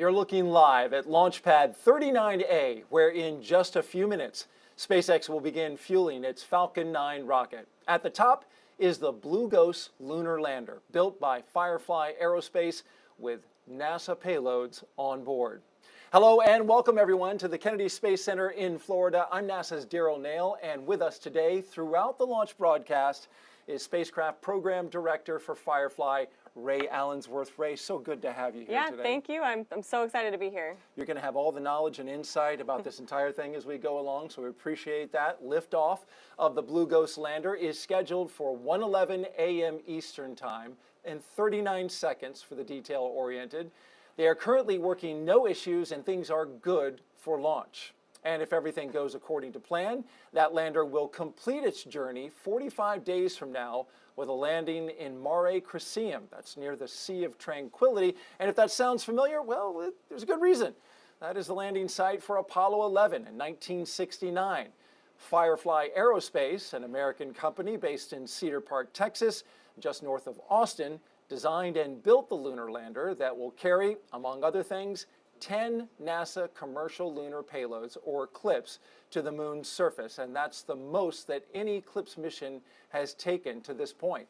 you're looking live at Launch Pad 39A, where in just a few minutes, SpaceX will begin fueling its Falcon 9 rocket. At the top is the Blue Ghost lunar lander, built by Firefly Aerospace with NASA payloads on board. Hello and welcome everyone to the Kennedy Space Center in Florida. I'm NASA's Daryl Nail, and with us today throughout the launch broadcast is Spacecraft Program Director for Firefly, Ray Allensworth. Ray, so good to have you here today. Yeah, thank you. I'm so excited to be here. You're going to have all the knowledge and insight about this entire thing as we go along, so we appreciate that. Liftoff of the Blue Ghost lander is scheduled for 1:11 a.m. Eastern Time and 39 seconds for the detail-oriented. They are currently working no issues and things are good for launch. And if everything goes according to plan, that lander will complete its journey 45 days from now with a landing in Mare Crisium. That's near the Sea of Tranquility. And if that sounds familiar, well, there's a good reason. That is the landing site for Apollo 11 in 1969. Firefly Aerospace, an American company based in Cedar Park, Texas, just north of Austin, designed and built the lunar lander that will carry, among other things, 10 NASA commercial lunar payloads, or CLPS, to the moon's surface, and that's the most that any CLPS mission has taken to this point.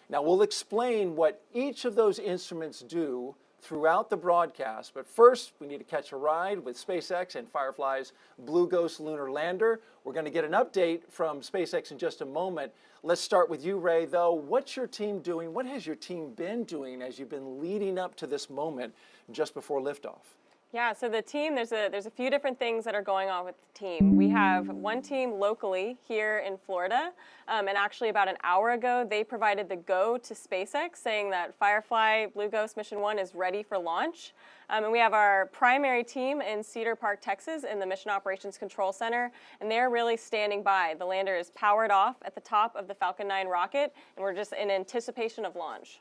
Now, we'll explain what each of those instruments do throughout the broadcast, but first we need to catch a ride with SpaceX and Firefly's Blue Ghost lunar lander. We're going to get an update from SpaceX in just a moment. Let's start with you, Ray, though. What's your team doing? What has your team been doing as you've been leading up to this moment just before liftoff? Yeah, so the team, there's a few different things that are going on with the team. We have one team locally here in Florida, and actually about an hour ago, they provided the go to SpaceX, saying that Firefly Blue Ghost Mission 1 is ready for launch. And we have our primary team in Cedar Park, Texas, in the Mission Operations Control Center, and they're really standing by. The lander is powered off at the top of the Falcon 9 rocket, and we're just in anticipation of launch.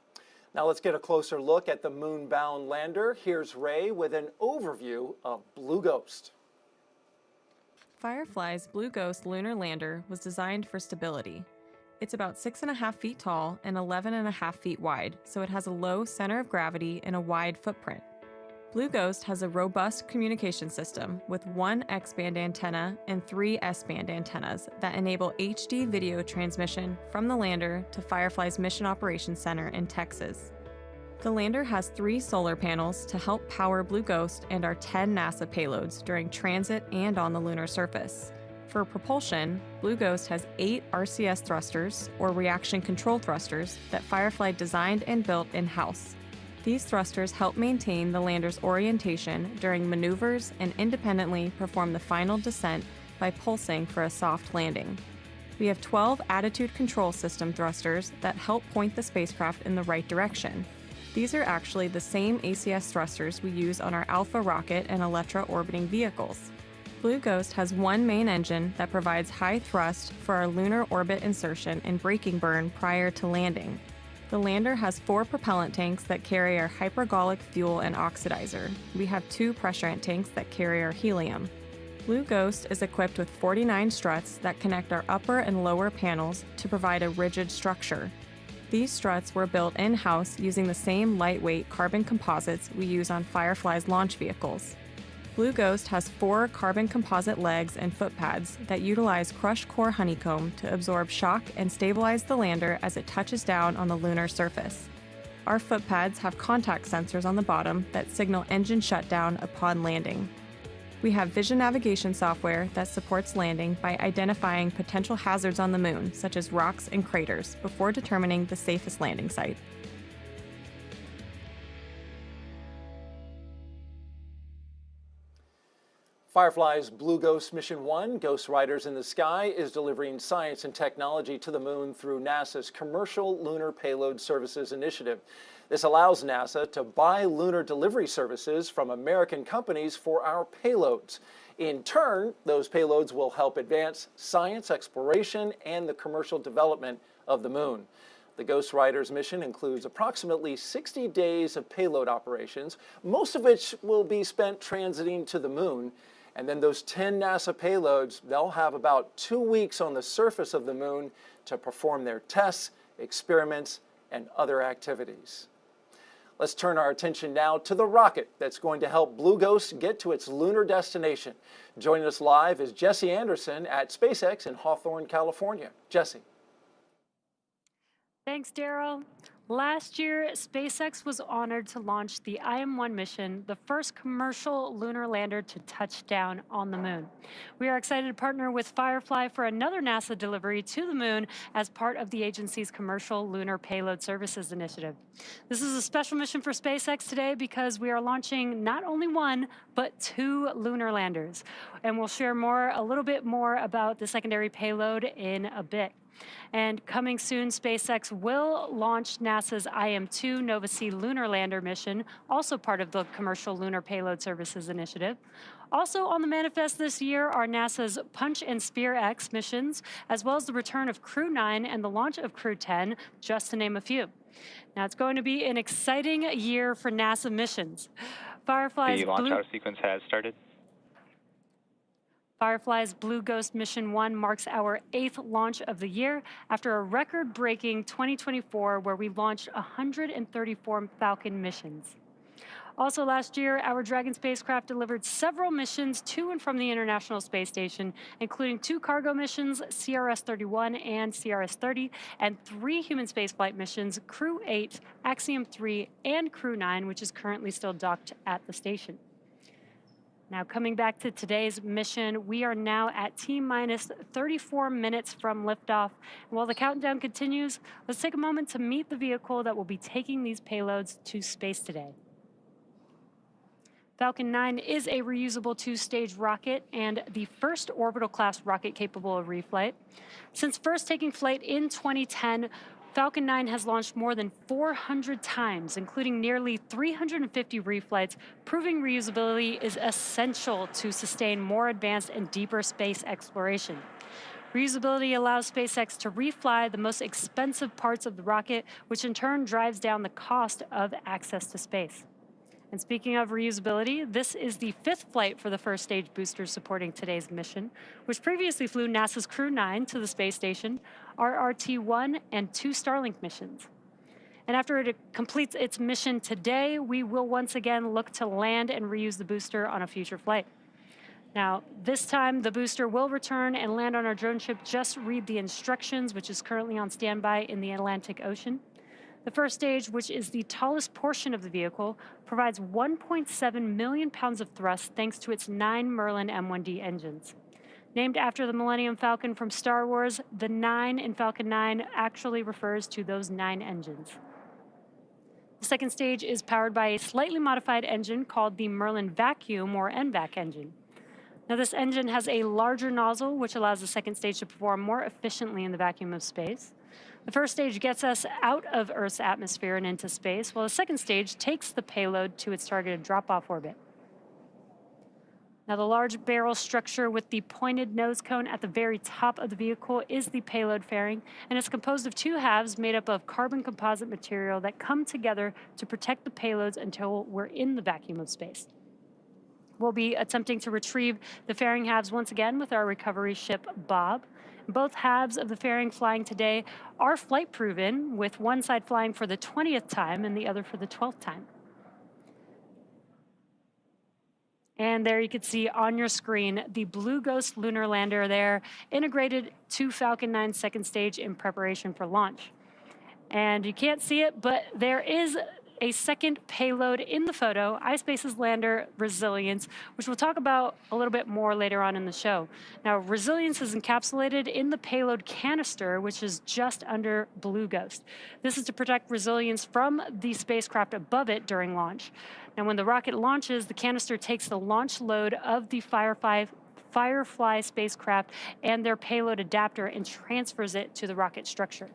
Now let's get a closer look at the moon-bound lander. Here's Ray with an overview of Blue Ghost. Firefly's Blue Ghost lunar lander was designed for stability. It's about 6.5 feet tall and 11.5 feet wide, so it has a low center of gravity and a wide footprint. Blue Ghost has a robust communication system with 1 X-band antenna and 3 S-band antennas that enable HD video transmission from the lander to Firefly's Mission Operations Center in Texas. The lander has 3 solar panels to help power Blue Ghost and our 10 NASA payloads during transit and on the lunar surface. For propulsion, Blue Ghost has 8 RCS thrusters, or reaction control thrusters, that Firefly designed and built in-house. These thrusters help maintain the lander's orientation during maneuvers and independently perform the final descent by pulsing for a soft landing. We have 12 attitude control system thrusters that help point the spacecraft in the right direction. These are actually the same ACS thrusters we use on our Alpha rocket and Electra orbiting vehicles. Blue Ghost has 1 main engine that provides high thrust for our lunar orbit insertion and braking burn prior to landing. The lander has 4 propellant tanks that carry our hypergolic fuel and oxidizer. We have 2 pressurant tanks that carry our helium. Blue Ghost is equipped with 49 struts that connect our upper and lower panels to provide a rigid structure. These struts were built in-house using the same lightweight carbon composites we use on Firefly's launch vehicles. Blue Ghost has 4 carbon composite legs and foot pads that utilize crushed core honeycomb to absorb shock and stabilize the lander as it touches down on the lunar surface. Our foot pads have contact sensors on the bottom that signal engine shutdown upon landing. We have vision navigation software that supports landing by identifying potential hazards on the moon, such as rocks and craters, before determining the safest landing site. Firefly's Blue Ghost Mission 1, Ghost Riders in the Sky, is delivering science and technology to the moon through NASA's Commercial Lunar Payload Services Initiative. This allows NASA to buy lunar delivery services from American companies for our payloads. In turn, those payloads will help advance science exploration and the commercial development of the moon. The Ghost Riders mission includes approximately 60 days of payload operations, most of which will be spent transiting to the moon. And then those 10 NASA payloads, they'll have about 2 weeks on the surface of the moon to perform their tests, experiments, and other activities. Let's turn our attention now to the rocket that's going to help Blue Ghost get to its lunar destination. Joining us live is Jesse Anderson at SpaceX in Hawthorne, California. Jesse. Thanks, Daryl. Last year, SpaceX was honored to launch the IM-1 mission, the first commercial lunar lander to touch down on the moon. We are excited to partner with Firefly for another NASA delivery to the moon as part of the agency's Commercial Lunar Payload Services initiative. This is a special mission for SpaceX today because we are launching not only one, but 2 lunar landers. And we'll share a little bit more about the secondary payload in a bit. And coming soon, SpaceX will launch NASA's IM-2 Nova-C lunar lander mission, also part of the Commercial Lunar Payload Services initiative. Also on the manifest this year are NASA's Punch and Spear X missions, as well as the return of Crew 9 and the launch of Crew 10, just to name a few. Now, it's going to be an exciting year for NASA missions. The launch out sequence has started. Firefly's Blue Ghost Mission 1 marks our 8th launch of the year after a record-breaking 2024 where we launched 134 Falcon missions. Also last year, our Dragon spacecraft delivered several missions to and from the International Space Station, including 2 cargo missions, CRS-31 and CRS-30, and 3 human spaceflight missions, Crew 8, Axiom 3, and Crew 9, which is currently still docked at the station. Now, coming back to today's mission, we are now at T-minus 34 minutes from liftoff. And while the countdown continues, let's take a moment to meet the vehicle that will be taking these payloads to space today. Falcon 9 is a reusable 2-stage rocket and the first orbital class rocket capable of reflight. Since first taking flight in 2010, Falcon 9 has launched more than 400 times, including nearly 350 reflights, proving reusability is essential to sustain more advanced and deeper space exploration. Reusability allows SpaceX to refly the most expensive parts of the rocket, which in turn drives down the cost of access to space. And speaking of reusability, this is the 5th flight for the first stage boosters supporting today's mission, which previously flew NASA's Crew 9 to the space station, RRT-1, and 2 Starlink missions. And after it completes its mission today, we will once again look to land and reuse the booster on a future flight. Now, this time the booster will return and land on our drone ship. Just read the instructions, which is currently on standby in the Atlantic Ocean. The first stage, which is the tallest portion of the vehicle, provides 1.7 million pounds of thrust thanks to its 9 Merlin M1D engines. Named after the Millennium Falcon from Star Wars, the 9 in Falcon 9 actually refers to those 9 engines. The second stage is powered by a slightly modified engine called the Merlin Vacuum or NVAC engine. Now, this engine has a larger nozzle, which allows the second stage to perform more efficiently in the vacuum of space. The first stage gets us out of Earth's atmosphere and into space, while the second stage takes the payload to its targeted drop-off orbit. Now, the large barrel structure with the pointed nose cone at the very top of the vehicle is the payload fairing, and it's composed of 2 halves made up of carbon composite material that come together to protect the payloads until we're in the vacuum of space. We'll be attempting to retrieve the fairing halves once again with our recovery ship, Bob. Both halves of the fairing flying today are flight proven, with one side flying for the 20th time and the other for the 12th time. And there you can see on your screen the Blue Ghost lunar lander there, integrated to Falcon 9's second stage in preparation for launch. And you can't see it, but there is a second payload in the photo, iSpace's lander Resilience, which we'll talk about a little bit more later on in the show. Now, Resilience is encapsulated in the payload canister, which is just under Blue Ghost. This is to protect Resilience from the spacecraft above it during launch. Now, when the rocket launches, the canister takes the launch load of the Firefly spacecraft and their payload adapter and transfers it to the rocket structure.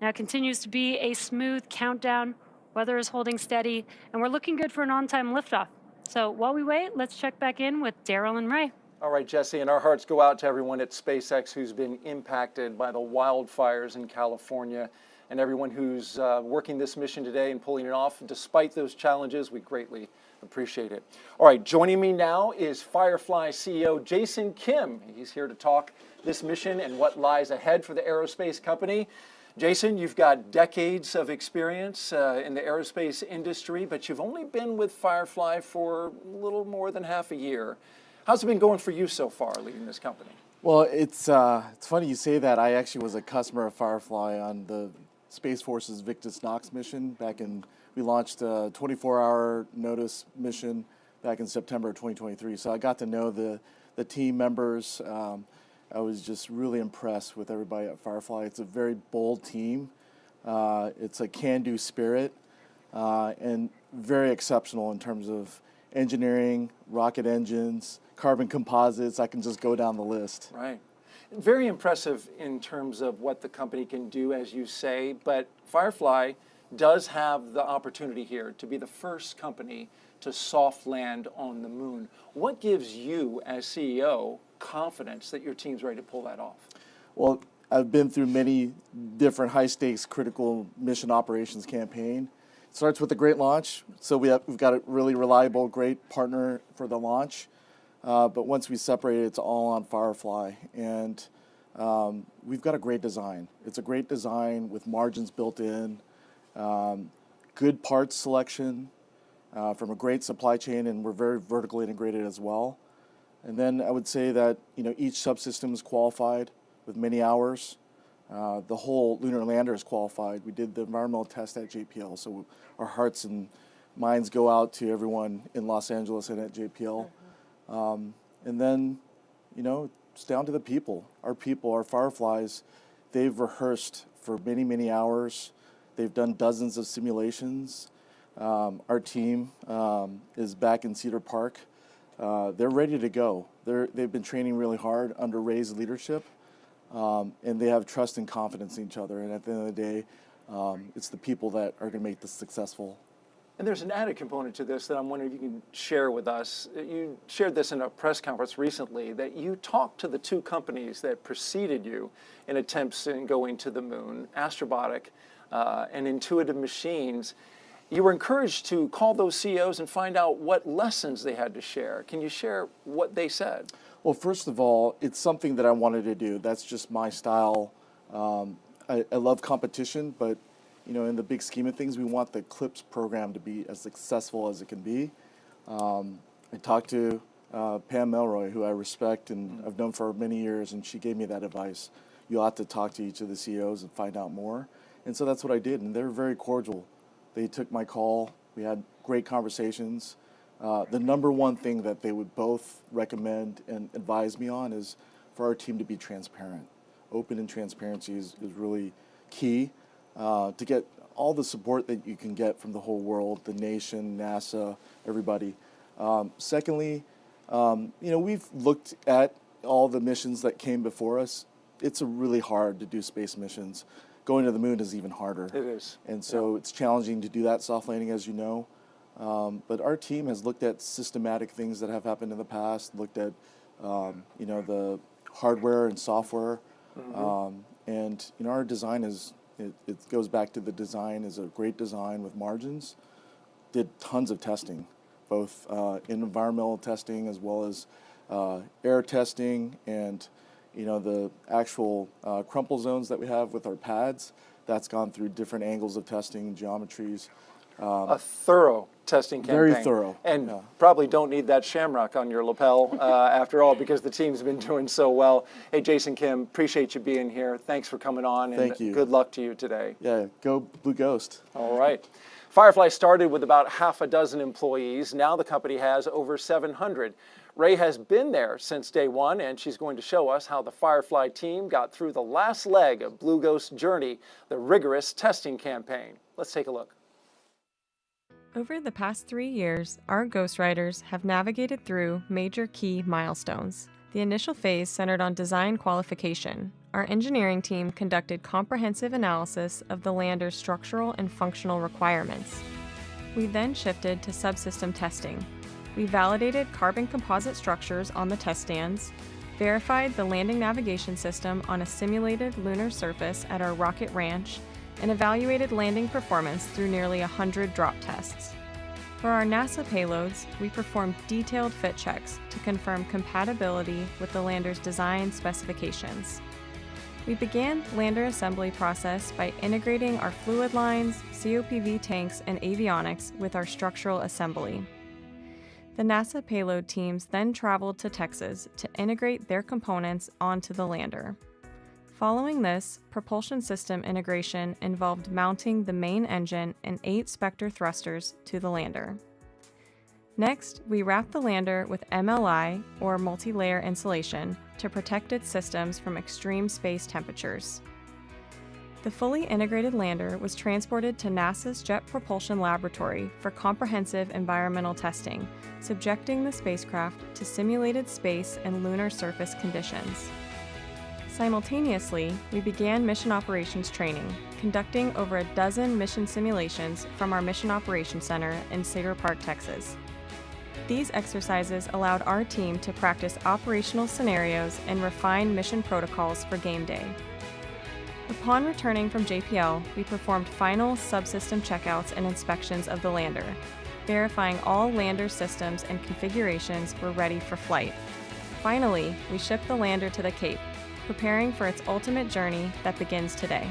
Now, it continues to be a smooth countdown. Weather is holding steady, and we're looking good for an on-time liftoff. So while we wait, let's check back in with Daryl and Ray. All right, Jesse, and our hearts go out to everyone at SpaceX who's been impacted by the wildfires in California, and everyone who's working this mission today and pulling it off. Despite those challenges, we greatly appreciate it. All right, joining me now is Firefly CEO Jason Kim. He's here to talk this mission and what lies ahead for the aerospace company. Jason, you've got decades of experience in the aerospace industry, but you've only been with Firefly for a little more than half a year. How's it been going for you so far, leading this company? Well, it's funny you say that. I actually was a customer of Firefly on the Space Force's Victus Nox mission we launched a 24-hour notice mission back in September of 2023. So I got to know the team members. I was just really impressed with everybody at Firefly. It's a very bold team. It's a can-do spirit and very exceptional in terms of engineering, rocket engines, carbon composites. I can just go down the list. Right. Very impressive in terms of what the company can do, as you say, but Firefly does have the opportunity here to be the first company to soft land on the moon. What gives you, as CEO, confidence that your team's ready to pull that off? Well, I've been through many different high-stakes critical mission operations campaign. It starts with a great launch, so we've got a really reliable, great partner for the launch. But once we separate it, it's all on Firefly, and we've got a great design. It's a great design with margins built in, good parts selection from a great supply chain, and we're very vertically integrated as well. And then I would say that each subsystem is qualified with many hours. The whole lunar lander is qualified. We did the environmental test at JPL, so our hearts and minds go out to everyone in Los Angeles and at JPL. And then, it's down to the people. Our Fireflies, they've rehearsed for many, many hours. They've done dozens of simulations. Our team is back in Cedar Park. They're ready to go. They've been training really hard under Ray's leadership, and they have trust and confidence in each other. And at the end of the day, it's the people that are going to make this successful. And there's an added component to this that I'm wondering if you can share with us. You shared this in a press conference recently, that you talked to the two companies that preceded you in attempts in going to the moon, Astrobotic and Intuitive Machines. You were encouraged to call those CEOs and find out what lessons they had to share. Can you share what they said? Well, first of all, it's something that I wanted to do. That's just my style. I love competition, but in the big scheme of things, we want the CLIPS program to be as successful as it can be. I talked to Pam Melroy, who I respect and I've known for many years, and she gave me that advice. You ought to talk to each of the CEOs and find out more. And so that's what I did, and they were very cordial. They took my call. We had great conversations. The number one thing that they would both recommend and advise me on is for our team to be transparent. Open and transparency is really key to get all the support that you can get from the whole world, the nation, NASA, everybody. Secondly, we've looked at all the missions that came before us. It's really hard to do space missions. Going to the moon is even harder. It is. And so it's challenging to do that soft landing, as you know. But our team has looked at systematic things that have happened in the past, looked at, the hardware and software. And our design it goes back to the design is a great design with margins. Did tons of testing, both in environmental testing as well as air testing and the actual crumple zones that we have with our pads. That's gone through different angles of testing, geometries. A thorough testing campaign. Very thorough. And probably don't need that shamrock on your lapel after all, because the team's been doing so well. Hey, Jason Kim, appreciate you being here. Thanks for coming on. Thank you. Good luck to you today. Yeah, go Blue Ghost. All right. Firefly started with about half a dozen employees. Now the company has over 700. Ray has been there since day one, and she's going to show us how the Firefly team got through the last leg of Blue Ghost's journey, the rigorous testing campaign. Let's take a look. Over the past 3 years, our ghostwriters have navigated through major key milestones. The initial phase centered on design qualification. Our engineering team conducted comprehensive analysis of the lander's structural and functional requirements. We then shifted to subsystem testing. We validated carbon composite structures on the test stands, verified the landing navigation system on a simulated lunar surface at our rocket ranch, and evaluated landing performance through nearly 100 drop tests. For our NASA payloads, we performed detailed fit checks to confirm compatibility with the lander's design specifications. We began lander assembly process by integrating our fluid lines, COPV tanks, and avionics with our structural assembly. The NASA payload teams then traveled to Texas to integrate their components onto the lander. Following this, propulsion system integration involved mounting the main engine and 8 Spectre thrusters to the lander. Next, we wrapped the lander with MLI, or multi-layer insulation, to protect its systems from extreme space temperatures. The fully integrated lander was transported to NASA's Jet Propulsion Laboratory for comprehensive environmental testing, subjecting the spacecraft to simulated space and lunar surface conditions. Simultaneously, we began mission operations training, conducting over a dozen mission simulations from our Mission Operations Center in Cedar Park, Texas. These exercises allowed our team to practice operational scenarios and refine mission protocols for game day. Upon returning from JPL, we performed final subsystem checkouts and inspections of the lander, verifying all lander systems and configurations were ready for flight. Finally, we shipped the lander to the Cape, preparing for its ultimate journey that begins today.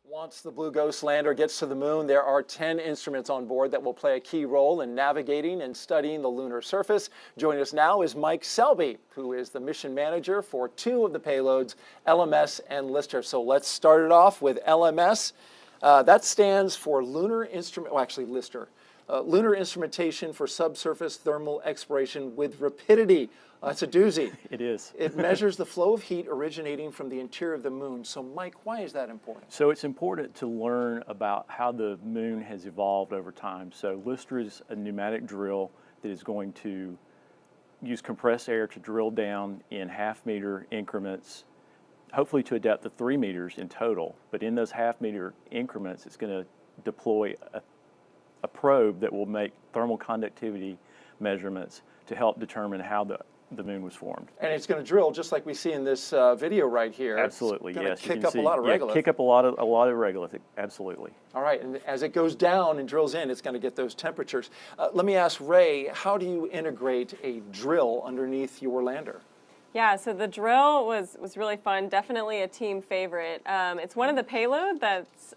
Once the Blue Ghost lander gets to the moon, there are 10 instruments on board that will play a key role in navigating and studying the lunar surface. Joining us now is Mike Selby, who is the mission manager for 2 of the payloads, LMS and Lister. So let's start it off with LMS. That stands for Lunar Instrument, well, actually Lister. Lunar Instrumentation for Subsurface Thermal Exploration with Rapidity. That's a doozy. It is. It measures the flow of heat originating from the interior of the moon. So Mike, why is that important? So it's important to learn about how the moon has evolved over time. So Lister is a pneumatic drill that is going to use compressed air to drill down in half-meter increments, hopefully to a depth of 3 meters in total. But in those half-meter increments, it's going to deploy a probe that will make thermal conductivity measurements to help determine how the moon was formed. And it's going to drill just like we see in this video right here. Absolutely, it's yes. Kick up a lot of regolith. Kick up a lot of regolith, absolutely. All right, and as it goes down and drills in, it's going to get those temperatures. Let me ask Ray, how do you integrate a drill underneath your lander? Yeah, so the drill was really fun, definitely a team favorite. It's one of the payload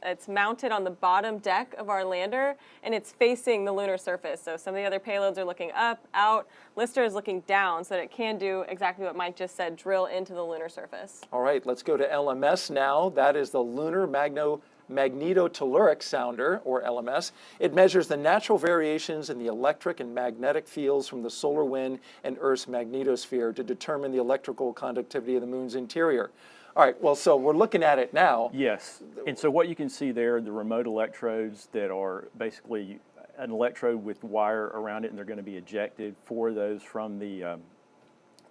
it's mounted on the bottom deck of our lander, and it's facing the lunar surface. So some of the other payloads are looking up, out. Lister is looking down, so that it can do exactly what Mike just said, drill into the lunar surface. All right, let's go to LMS now. That is the Lunar Magnetotelluric Sounder, or LMS. It measures the natural variations in the electric and magnetic fields from the solar wind and Earth's magnetosphere to determine the electrical conductivity of the moon's interior. All right, well, so we're looking at it now. Yes, and so what you can see there are the remote electrodes that are basically an electrode with wire around it, and they're going to be ejected, 4 of those from the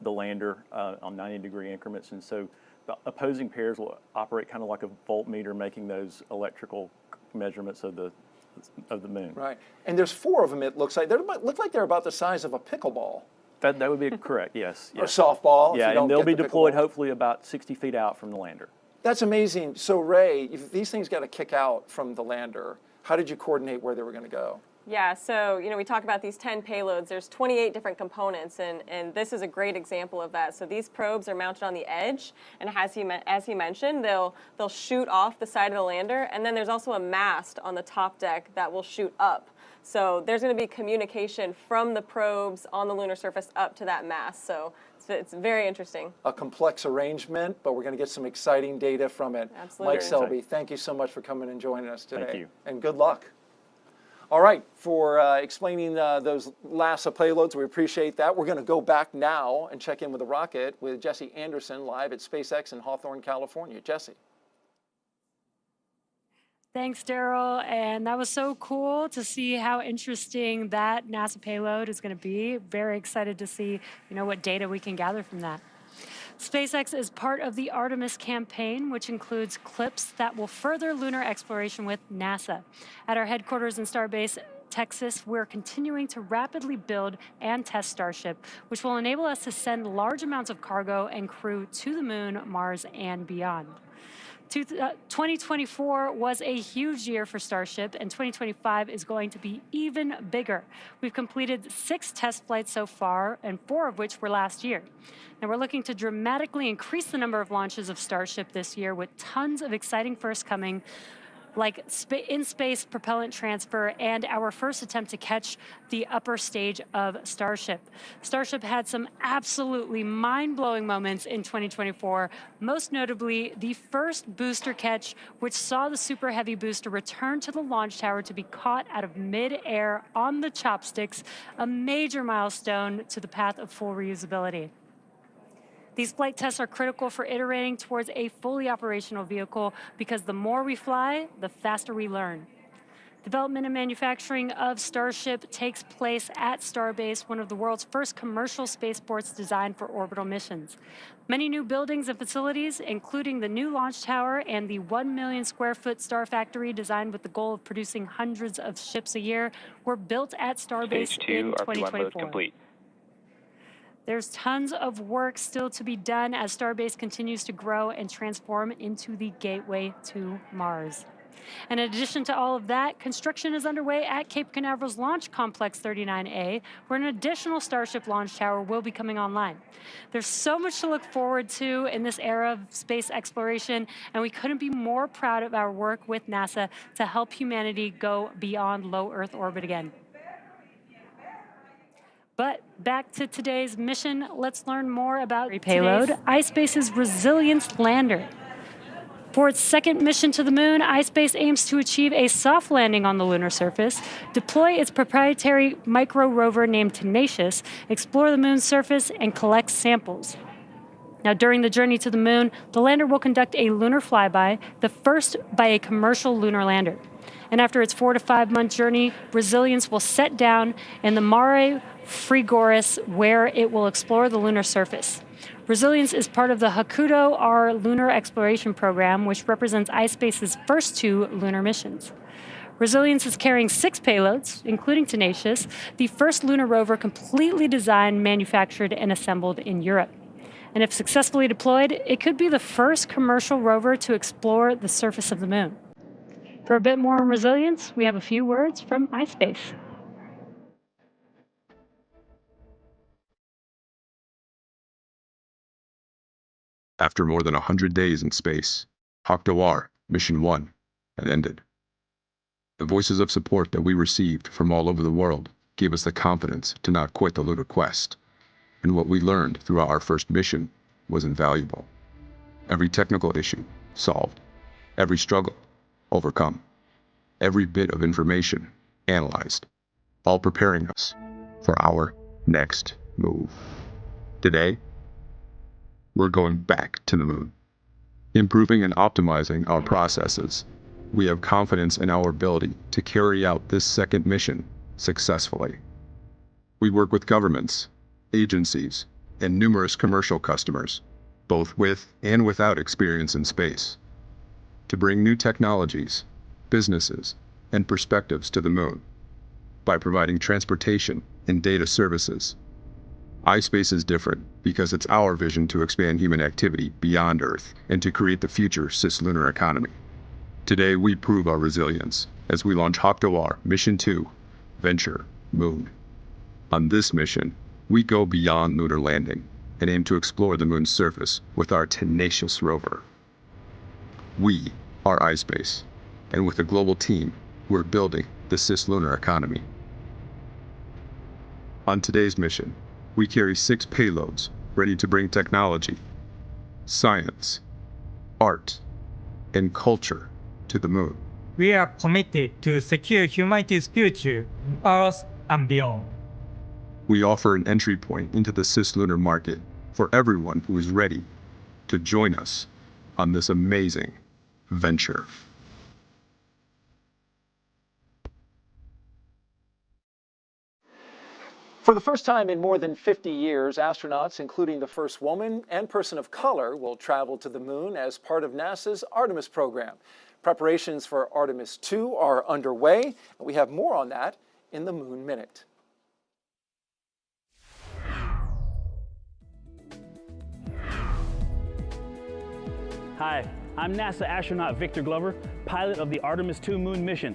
lander on 90-degree increments, and so the opposing pairs will operate kind of like a voltmeter, making those electrical measurements of the moon. Right, and there's 4 of them. It looks like they look like they're about the size of a pickleball. That would be correct. Yes. Or softball. Yeah, and they'll be deployed hopefully about 60 feet out from the lander. That's amazing. So Ray, if these things got to kick out from the lander, how did you coordinate where they were going to go? Yeah, so we talk about these 10 payloads. There's 28 different components, and this is a great example of that. So these probes are mounted on the edge, and as he mentioned, they'll shoot off the side of the lander, and then there's also a mast on the top deck that will shoot up. So there's going to be communication from the probes on the lunar surface up to that mast. So it's very interesting. A complex arrangement, but we're going to get some exciting data from it. Absolutely. Mike Selby, thank you so much for coming and joining us today. Thank you. And good luck. All right, for explaining those NASA payloads, we appreciate that. We're going to go back now and check in with the rocket with Jesse Anderson live at SpaceX in Hawthorne, California. Jesse. Thanks, Daryl. And that was so cool to see how interesting that NASA payload is going to be. Very excited to see, what data we can gather from that. SpaceX is part of the Artemis campaign, which includes clips that will further lunar exploration with NASA. At our headquarters in Starbase, Texas, we're continuing to rapidly build and test Starship, which will enable us to send large amounts of cargo and crew to the moon, Mars, and beyond. 2024 was a huge year for Starship, and 2025 is going to be even bigger. We've completed 6 test flights so far, and 4 of which were last year. Now we're looking to dramatically increase the number of launches of Starship this year with tons of exciting firsts coming, like in-space propellant transfer and our first attempt to catch the upper stage of Starship. Starship had some absolutely mind-blowing moments in 2024, most notably the first booster catch, which saw the Super Heavy booster return to the launch tower to be caught out of mid-air on the chopsticks, a major milestone to the path of full reusability. These flight tests are critical for iterating towards a fully operational vehicle because the more we fly, the faster we learn. Development and manufacturing of Starship takes place at Starbase, one of the world's first commercial spaceports designed for orbital missions. Many new buildings and facilities, including the new launch tower and the 1 million square foot Star Factory designed with the goal of producing hundreds of ships a year, were built at Starbase in 2024. Complete. There's tons of work still to be done as Starbase continues to grow and transform into the gateway to Mars. And in addition to all of that, construction is underway at Cape Canaveral's Launch Complex 39A, where an additional Starship launch tower will be coming online. There's so much to look forward to in this era of space exploration, and we couldn't be more proud of our work with NASA to help humanity go beyond low Earth orbit again. But back to today's mission, let's learn more about Payload, iSpace's Resilience lander. For its second mission to the moon, iSpace aims to achieve a soft landing on the lunar surface, deploy its proprietary micro rover named Tenacious, explore the moon's surface, and collect samples. Now, during the journey to the moon, the lander will conduct a lunar flyby, the first by a commercial lunar lander. And after its 4 to 5 month journey, Resilience will set down in the Mare Frigoris, where it will explore the lunar surface. Resilience is part of the HAKUTO-R Lunar Exploration Program, which represents iSpace's first 2 lunar missions. Resilience is carrying 6 payloads, including Tenacious, the first lunar rover completely designed, manufactured, and assembled in Europe. And if successfully deployed, it could be the first commercial rover to explore the surface of the moon. For a bit more on Resilience, we have a few words from iSpace. After more than 100 days in space, HAKUTO-R Mission 1 had ended. The voices of support that we received from all over the world gave us the confidence to not quit the lunar quest, and what we learned throughout our first mission was invaluable. Every technical issue solved, every struggle overcome, every bit of information analyzed, all preparing us for our next move. Today, we're going back to the moon. Improving and optimizing our processes, we have confidence in our ability to carry out this second mission successfully. We work with governments, agencies, and numerous commercial customers, both with and without experience in space, to bring new technologies, businesses, and perspectives to the moon by providing transportation and data services. iSpace is different because it's our vision to expand human activity beyond Earth and to create the future cislunar economy. Today, we prove our resilience as we launch HAKUTO-R Mission 2, Venture Moon. On this mission, we go beyond lunar landing and aim to explore the moon's surface with our Tenacious rover. We are iSpace, and with a global team, we're building the cislunar economy. On today's mission, we carry 6 payloads ready to bring technology, science, art, and culture to the moon. We are committed to secure humanity's future, Earth and beyond. We offer an entry point into the cislunar market for everyone who is ready to join us on this amazing venture. For the first time in more than 50 years, astronauts, including the first woman and person of color, will travel to the moon as part of NASA's Artemis program. Preparations for Artemis 2 are underway, and we have more on that in the Moon Minute. Hi, I'm NASA astronaut Victor Glover, pilot of the Artemis II moon mission.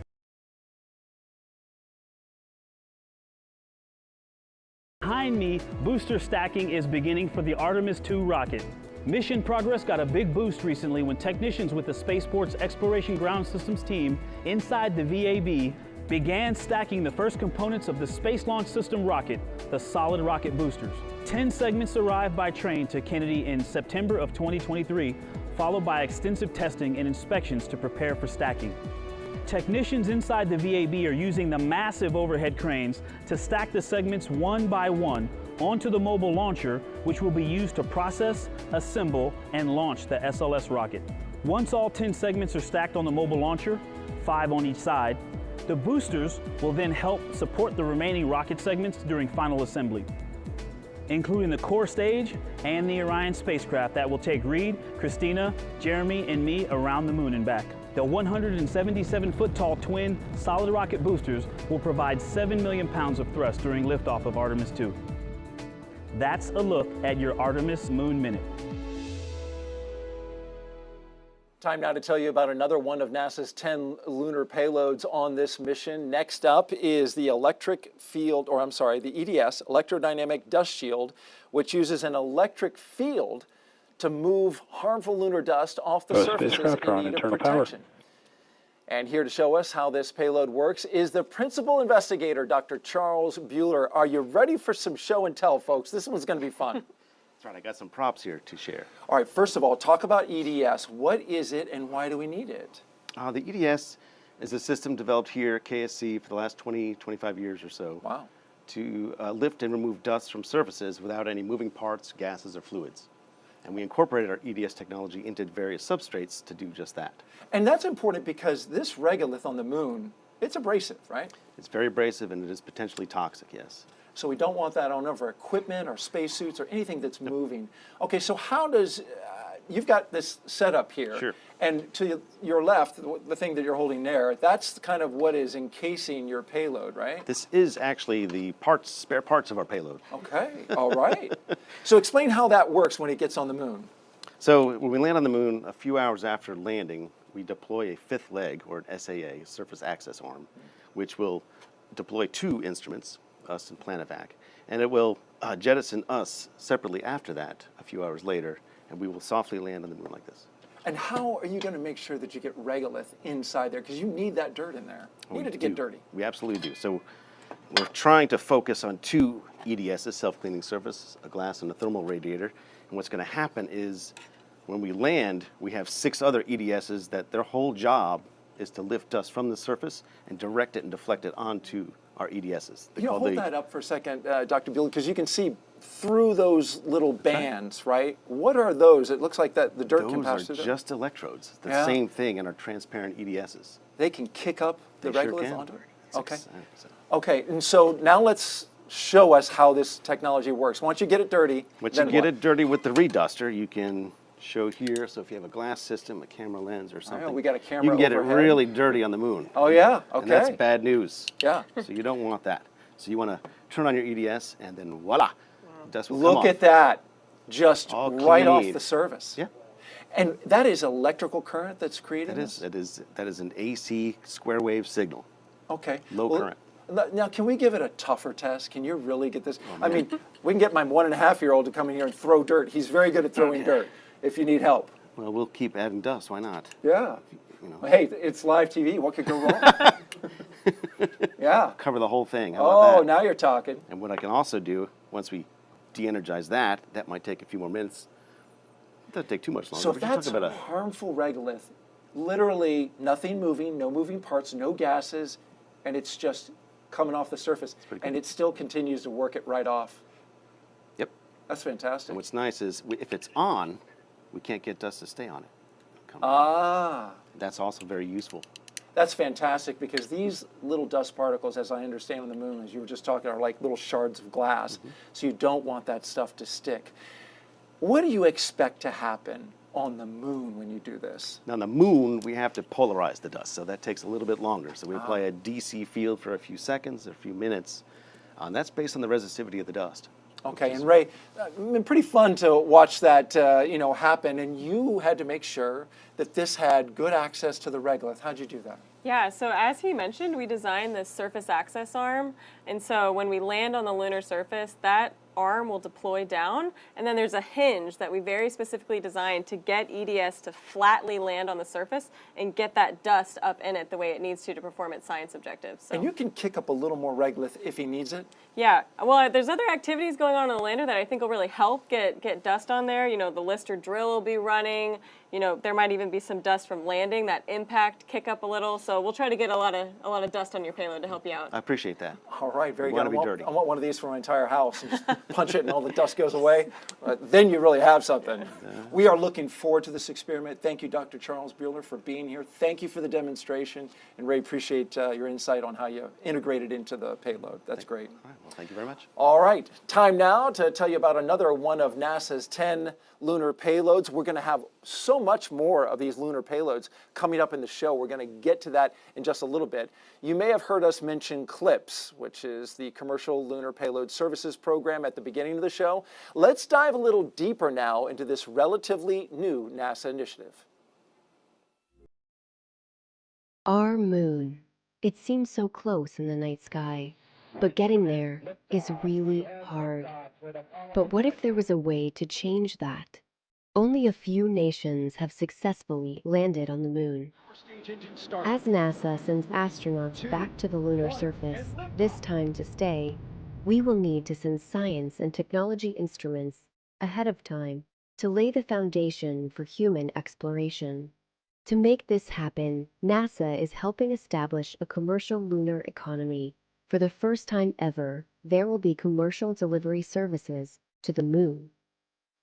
Behind me, booster stacking is beginning for the Artemis II rocket. Mission progress got a big boost recently when technicians with the Spaceport's Exploration Ground Systems team inside the VAB began stacking the first components of the Space Launch System rocket, the solid rocket boosters. 10 segments arrived by train to Kennedy in September of 2023, followed by extensive testing and inspections to prepare for stacking. Technicians inside the VAB are using the massive overhead cranes to stack the segments one by one onto the mobile launcher, which will be used to process, assemble, and launch the SLS rocket. Once all 10 segments are stacked on the mobile launcher, 5 on each side, the boosters will then help support the remaining rocket segments during final assembly, including the core stage and the Orion spacecraft that will take Reed, Christina, Jeremy, and me around the moon and back. The 177-foot-tall twin solid rocket boosters will provide 7 million pounds of thrust during liftoff of Artemis II. That's a look at your Artemis Moon Minute. Time now to tell you about another one of NASA's 10 lunar payloads on this mission. Next up is the the EDS, Electrodynamic Dust Shield, which uses an electric field to move harmful lunar dust off the surfaces in need of protection. And here to show us how this payload works is the principal investigator, Dr. Charles Bueller. Are you ready for some show and tell, folks? This one's going to be fun. That's right, I got some props here to share. All right, first of all, talk about EDS. What is it and why do we need it? The EDS is a system developed here at KSC for the last 25 years or so. Wow. To lift and remove dust from surfaces without any moving parts, gases, or fluids. And we incorporated our EDS technology into various substrates to do just that. And that's important because this regolith on the moon, it's abrasive, right? It's very abrasive and it is potentially toxic, yes. So we don't want that on our equipment or spacesuits or anything that's moving. Okay, so how does, you've got this setup here. Sure. And to your left, the thing that you're holding there, that's kind of what is encasing your payload, right? This is actually the spare parts of our payload. Okay, all right. So explain how that works when it gets on the moon. So when we land on the moon, a few hours after landing, we deploy a fifth leg, or an SAA, Surface Access Arm, which will deploy 2 instruments, us and PlanetVac, and it will jettison us separately after that, a few hours later, and we will softly land on the moon like this. And how are you going to make sure that you get regolith inside there? Because you need that dirt in there. You need it to get dirty. We absolutely do. So we're trying to focus on 2 EDSs, self-cleaning surface, a glass and a thermal radiator. And what's going to happen is when we land, we have 6 other EDSs that their whole job is to lift dust from the surface and direct it and deflect it onto our EDSs. Hold that up for a second, Dr. Bueller, because you can see through those little bands, right? What are those? It looks like that the dirt can pass through them. Those are just electrodes. The same thing in our transparent EDSs. They can kick up the regolith onto it? Okay. So. Okay, and so now let's show us how this technology works. Once you get it dirty, Once you get it dirty with the reduster, you can show here. So if you have a glass system, a camera lens or something, we got a camera you can get overhead. it really dirty on the moon. Oh yeah, okay. And that's bad news. Yeah. So you don't want that. So you want to turn on your EDS and then voila, dust will come Look off. at that, just All right off clean. the surface. Yeah. And that is electrical current that's created. That is an AC square wave signal. Okay. Low current. Now, can we give it a tougher test? Can you really get this? I mean, we can get my 1.5-year-old to come in here and throw dirt. He's very good at throwing dirt. If you need help. Well, we'll keep adding dust. Why not? Yeah. You know. Hey, it's live TV. What could go wrong? Yeah. Cover the whole thing. How about that? Now you're talking. And what I can also do, once we de-energize that might take a few more minutes. It doesn't take too much longer. So if that's harmful regolith, literally nothing moving, no moving parts, no gases, and it's just coming off the surface, and it still continues to work it right off. Yep. That's fantastic. And what's nice is if it's on, we can't get dust to stay on it. That's also very useful. That's fantastic because these little dust particles, as I understand on the moon, as you were just talking, are like little shards of glass. So you don't want that stuff to stick. What do you expect to happen on the moon when you do this? Now on the moon, we have to polarize the dust, so that takes a little bit longer. So we apply a DC field for a few seconds, a few minutes. That's based on the resistivity of the dust. Okay, and Ray, been pretty fun to watch that, happen, and you had to make sure that this had good access to the regolith. How'd you do that? Yeah, so as he mentioned, we designed this surface access arm, and so when we land on the lunar surface, that arm will deploy down, and then there's a hinge that we very specifically designed to get EDS to flatly land on the surface and get that dust up in it the way it needs to perform its science objectives. So. And you can kick up a little more regolith if he needs it? Yeah, well, there's other activities going on the lander that I think will really help get dust on there. The Lister drill will be running. There might even be some dust from landing, that impact kick up a little. So we'll try to get a lot of dust on your payload to help you out. I appreciate that. All right, very Want good. to be dirty. I want one of these for my entire house. And just punch it and all the dust goes away. Then you really have something. We are looking forward to this experiment. Thank you, Dr. Charles Buehler, for being here. Thank you for the demonstration. And Ray, appreciate your insight on how you integrated into the payload. That's great. All right, well, thank you very much. All right, time now to tell you about another one of NASA's 10 lunar payloads. We're going to have so much more of these lunar payloads coming up in the show. We're going to get to that in just a little bit. You may have heard us mention CLPS, which is the Commercial Lunar Payload Services Program at the beginning of the show. Let's dive a little deeper now into this relatively new NASA initiative. Our moon. It seems so close in the night sky, but getting there is really hard. But what if there was a way to change that? Only a few nations have successfully landed on the moon. As NASA sends astronauts back to the lunar surface, this time to stay, we will need to send science and technology instruments ahead of time to lay the foundation for human exploration. To make this happen, NASA is helping establish a commercial lunar economy. For the first time ever, there will be commercial delivery services to the moon.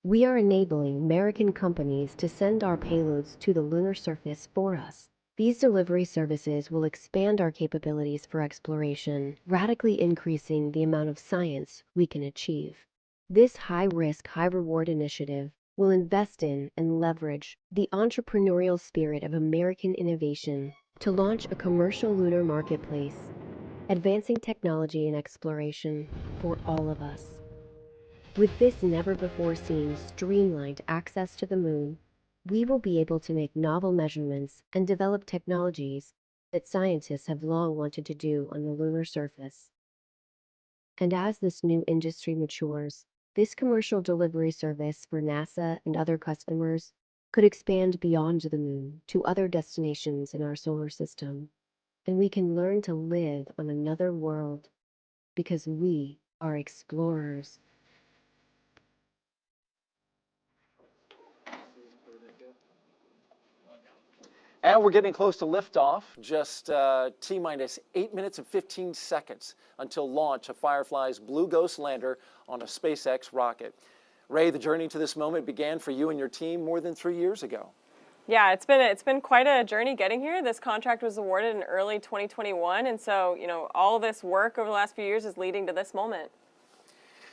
We are enabling American companies to send our payloads to the lunar surface for us. These delivery services will expand our capabilities for exploration, radically increasing the amount of science we can achieve. This high-risk, high-reward initiative will invest in and leverage the entrepreneurial spirit of American innovation to launch a commercial lunar marketplace, advancing technology and exploration for all of us. With this never-before-seen streamlined access to the moon, we will be able to make novel measurements and develop technologies that scientists have long wanted to do on the lunar surface. And as this new industry matures, this commercial delivery service for NASA and other customers could expand beyond the moon to other destinations in our solar system. And we can learn to live on another world because we are explorers. And we're getting close to liftoff, just T-minus 8 minutes and 15 seconds until launch of Firefly's Blue Ghost lander on a SpaceX rocket. Ray, the journey to this moment began for you and your team more than 3 years ago. Yeah, it's been quite a journey getting here. This contract was awarded in early 2021, and so all this work over the last few years is leading to this moment.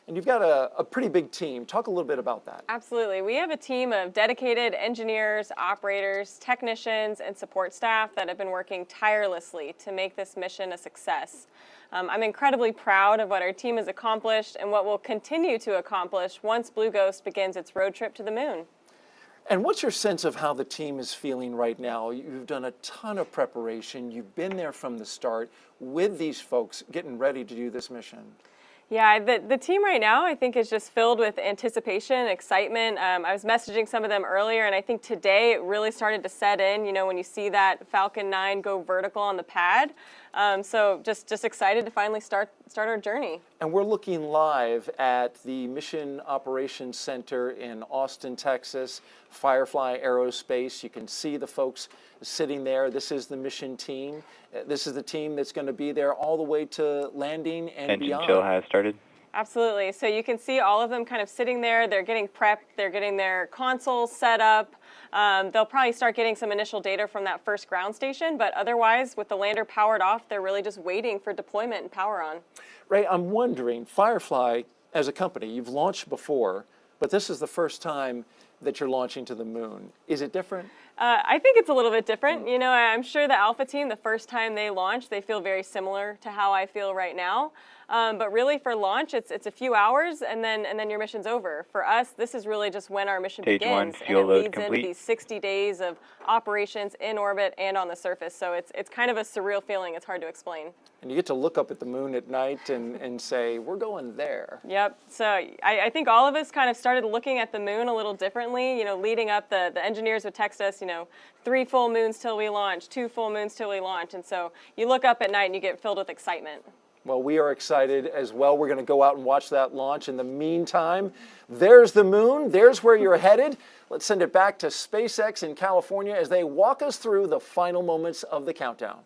And you've got a pretty big team. Talk a little bit about that. Absolutely. We have a team of dedicated engineers, operators, technicians, and support staff that have been working tirelessly to make this mission a success. I'm incredibly proud of what our team has accomplished and what we'll continue to accomplish once Blue Ghost begins its road trip to the moon. And what's your sense of how the team is feeling right now? You've done a ton of preparation. You've been there from the start with these folks getting ready to do this mission. Yeah, the team right now, I think, is just filled with anticipation, excitement. I was messaging some of them earlier, and I think today it really started to set in, when you see that Falcon 9 go vertical on the pad. So just excited to finally start our journey. And we're looking live at the Mission Operations Center in Austin, Texas, Firefly Aerospace. You can see the folks sitting there. This is the mission team. This is the team that's going to be there all the way to landing and beyond. Engine chill has started. Absolutely. So you can see all of them kind of sitting there. They're getting prepped. They're getting their consoles set up. They'll probably start getting some initial data from that first ground station, but otherwise, with the lander powered off, they're really just waiting for deployment and power on. Ray, I'm wondering, Firefly, as a company, you've launched before, but this is the first time that you're launching to the moon. Is it different? I think it's a little bit different. You know, I'm sure the Alpha team, the first time they launch, they feel very similar to how I feel right now. But really, for launch, it's a few hours, and then your mission's over. For us, this is really just when our mission Stage one, begins, and fuel it load leads complete. into these 60 days of operations in orbit and on the surface. So it's kind of a surreal feeling. It's hard to explain. And you get to look up at the moon at night and say, we're going there. Yep. So I think all of us kind of started looking at the moon a little differently. You know, leading up, the engineers would text us, 3 full moons till we launch, 2 full moons till we launch. And so you look up at night and you get filled with excitement. Well, we are excited as well. We're going to go out and watch that launch. In the meantime, there's the moon. There's where you're headed. Let's send it back to SpaceX in California as they walk us through the final moments of the countdown.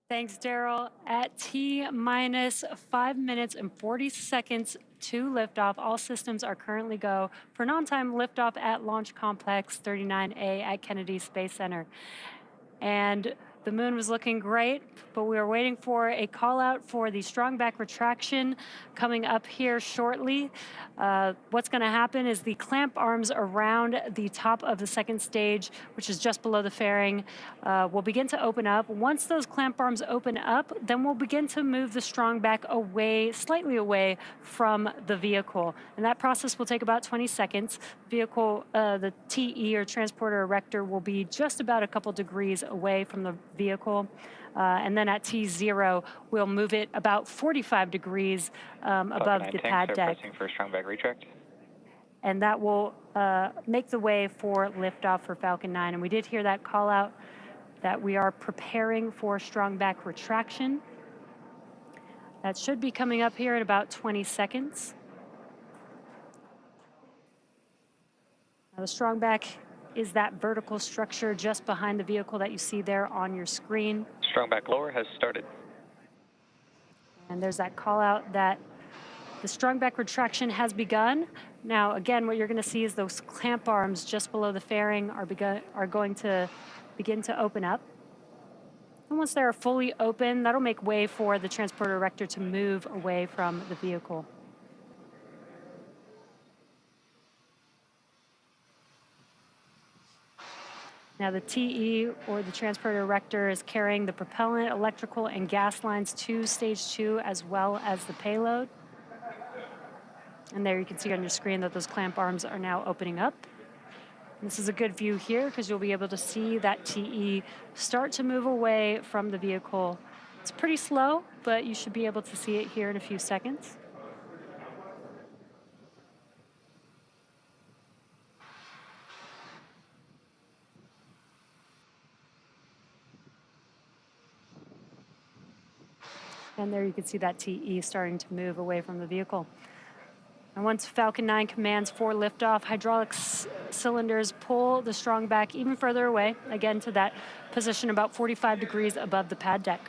Thanks, Daryl. At T-minus 5 minutes and 40 seconds to liftoff, all systems are currently go for an on-time liftoff at Launch Complex 39A at Kennedy Space Center. And the moon was looking great, but we were waiting for a call out for the strong back retraction coming up here shortly. What's going to happen is the clamp arms around the top of the second stage, which is just below the fairing, will begin to open up. Once those clamp arms open up, then we'll begin to move the strong back away, slightly away from the vehicle. And that process will take about 20 seconds. Vehicle, the TE or transporter erector will be just about a couple degrees away from the vehicle. And then at T0, we'll move it about 45 degrees above the pad deck. Pressing for strong back retract. And that will make the way for liftoff for Falcon 9. And we did hear that call out that we are preparing for strong back retraction. That should be coming up here in about 20 seconds. Now the strong back is that vertical structure just behind the vehicle that you see there on your screen. Strong back lower has started. And there's that call out that the strong back retraction has begun. Now, again, what you're going to see is those clamp arms just below the fairing are going to begin to open up. And once they're fully open, that'll make way for the transporter erector to move away from the vehicle. Now the TE, or the transporter erector, is carrying the propellant, electrical, and gas lines to stage 2, as well as the payload. And there you can see on your screen that those clamp arms are now opening up. And this is a good view here because you'll be able to see that TE start to move away from the vehicle. It's pretty slow, but you should be able to see it here in a few seconds. And there you can see that TE starting to move away from the vehicle. And once Falcon 9 commands for liftoff, hydraulic cylinders pull the strong back even further away, again to that position about 45 degrees above the pad deck.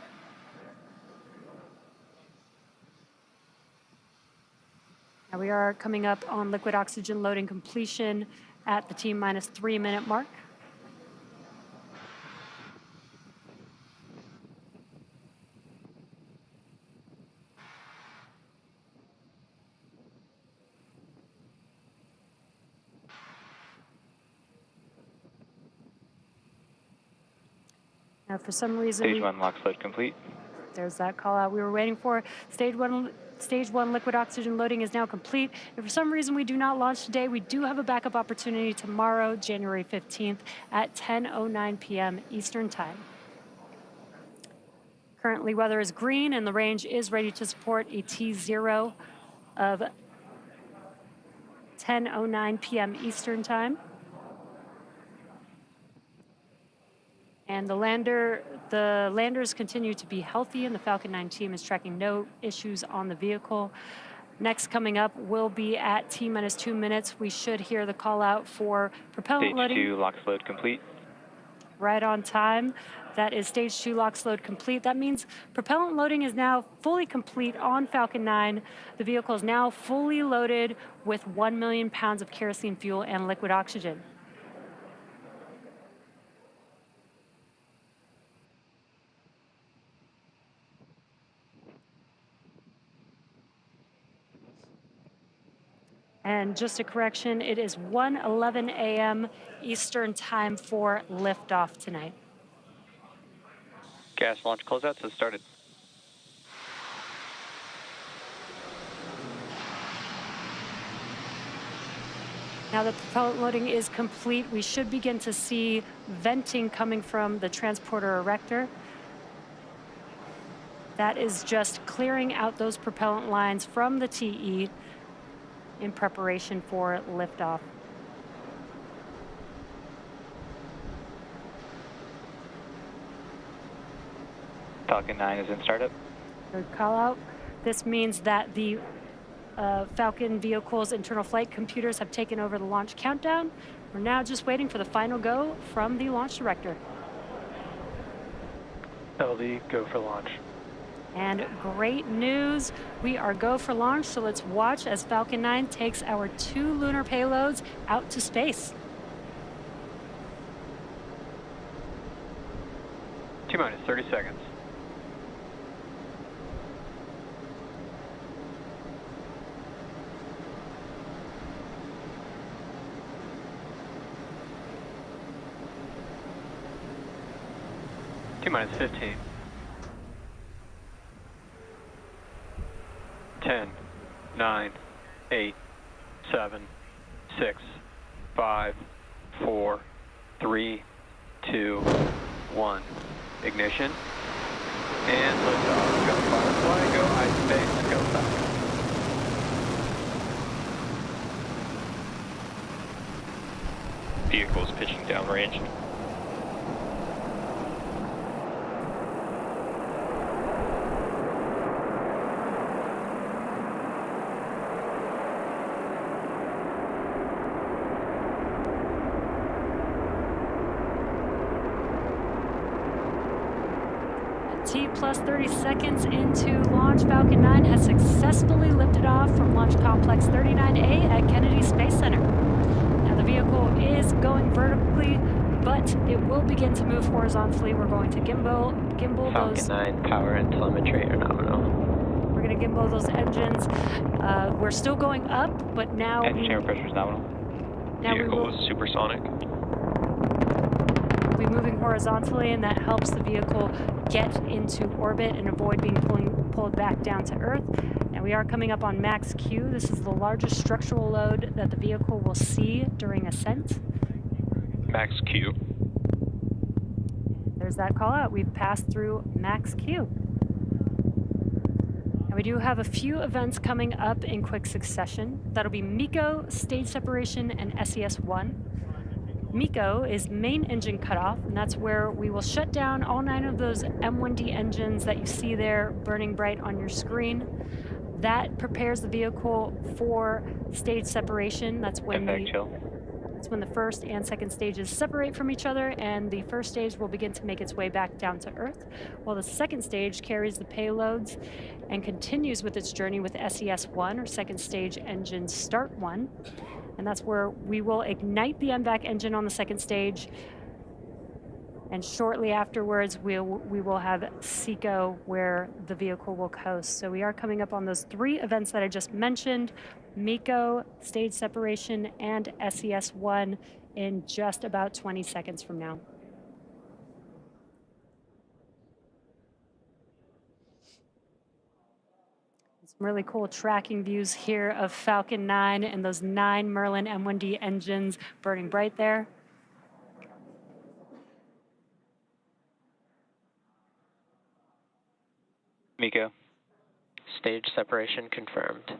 Now we are coming up on liquid oxygen loading completion at the T-minus 3 minute mark. Now, for some reason, Stage 1 LOX load complete. There's that call out we were waiting for. Stage one liquid oxygen loading is now complete. If for some reason we do not launch today, we do have a backup opportunity tomorrow, January 15th at 10:09 p.m. Eastern Time. Currently, weather is green and the range is ready to support a T0 of 10:09 p.m. Eastern Time. And the landers continue to be healthy, and the Falcon 9 team is tracking no issues on the vehicle. Next coming up will be at T-minus 2 minutes. We should hear the call out for propellant loading. Stage 2 LOX load complete. Right on time. That is stage 2 LOX load complete. That means propellant loading is now fully complete on Falcon 9. The vehicle is now fully loaded with 1 million pounds of kerosene fuel and liquid oxygen. And just a correction, it is 1:11 a.m. Eastern time for liftoff tonight. Gas launch closeouts has started. Now that the propellant loading is complete, we should begin to see venting coming from the transporter erector. That is just clearing out those propellant lines from the TE in preparation for liftoff. Falcon 9 is in startup. Good call out. This means that the Falcon vehicle's internal flight computers have taken over the launch countdown. We're now just waiting for the final go from the launch director. LD, go for launch. And great news, we are go for launch, so let's watch as Falcon 9 takes our 2 lunar payloads out to space. T-minus 30 seconds. T-minus 15. 10, 9, 8, 7, 6, 5, 4, 3, 2, 1. Ignition. And liftoff. Go Firefly, go iSpace, go Falcon. Vehicles pitching downrange. T plus 30 seconds into launch, Falcon 9 has successfully lifted off from Launch Complex 39A at Kennedy Space Center. Now the vehicle is going vertically, but it will begin to move horizontally. We're going to gimbal those. Falcon 9 power and telemetry are nominal. We're going to gimbal those engines. We're still going up, but now Engine pressure is nominal. Vehicle is supersonic. We'll be moving horizontally, and that helps the vehicle get into orbit and avoid being pulled back down to Earth. Now we are coming up on max Q. This is the largest structural load that the vehicle will see during ascent. Max Q. There's that call out. We've passed through max Q. And we do have a few events coming up in quick succession. That'll be MECO, stage separation, and SES-1. MECO is main engine cutoff, and that's where we will shut down all 9 of those M1D engines that you see there burning bright on your screen. That prepares the vehicle for stage separation. That's when the first and second stages separate from each other, and the first stage will begin to make its way back down to Earth, while the second stage carries the payloads and continues with its journey with SES-1, or second stage engine start 1. And that's where we will ignite the MVAC engine on the second stage. And shortly afterwards, we will have SECO, where the vehicle will coast. So we are coming up on those 3 events that I just mentioned: MECO, stage separation, and SES-1 in just about 20 seconds from now. Some really cool tracking views here of Falcon 9 and those 9 Merlin M1D engines burning bright there. MECO. Stage separation confirmed.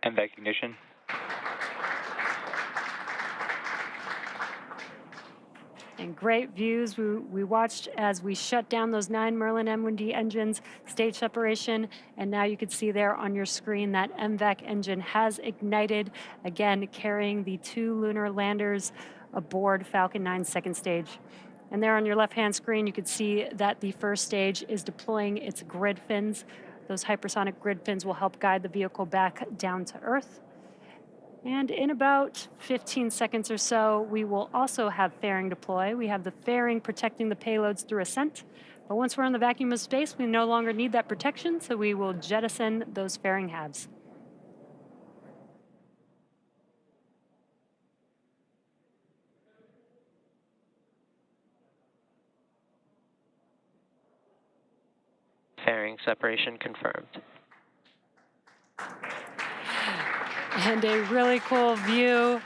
MVAC ignition. And great views. We watched as we shut down those 9 Merlin M1D engines, stage separation, and now you can see there on your screen that MVAC engine has ignited, again carrying the 2 lunar landers aboard Falcon 9's second stage. And there on your left-hand screen, you can see that the first stage is deploying its grid fins. Those hypersonic grid fins will help guide the vehicle back down to Earth. And in about 15 seconds or so, we will also have fairing deploy. We have the fairing protecting the payloads through ascent. But once we're in the vacuum of space, we no longer need that protection, so we will jettison those fairing halves. Fairing separation confirmed. And a really cool view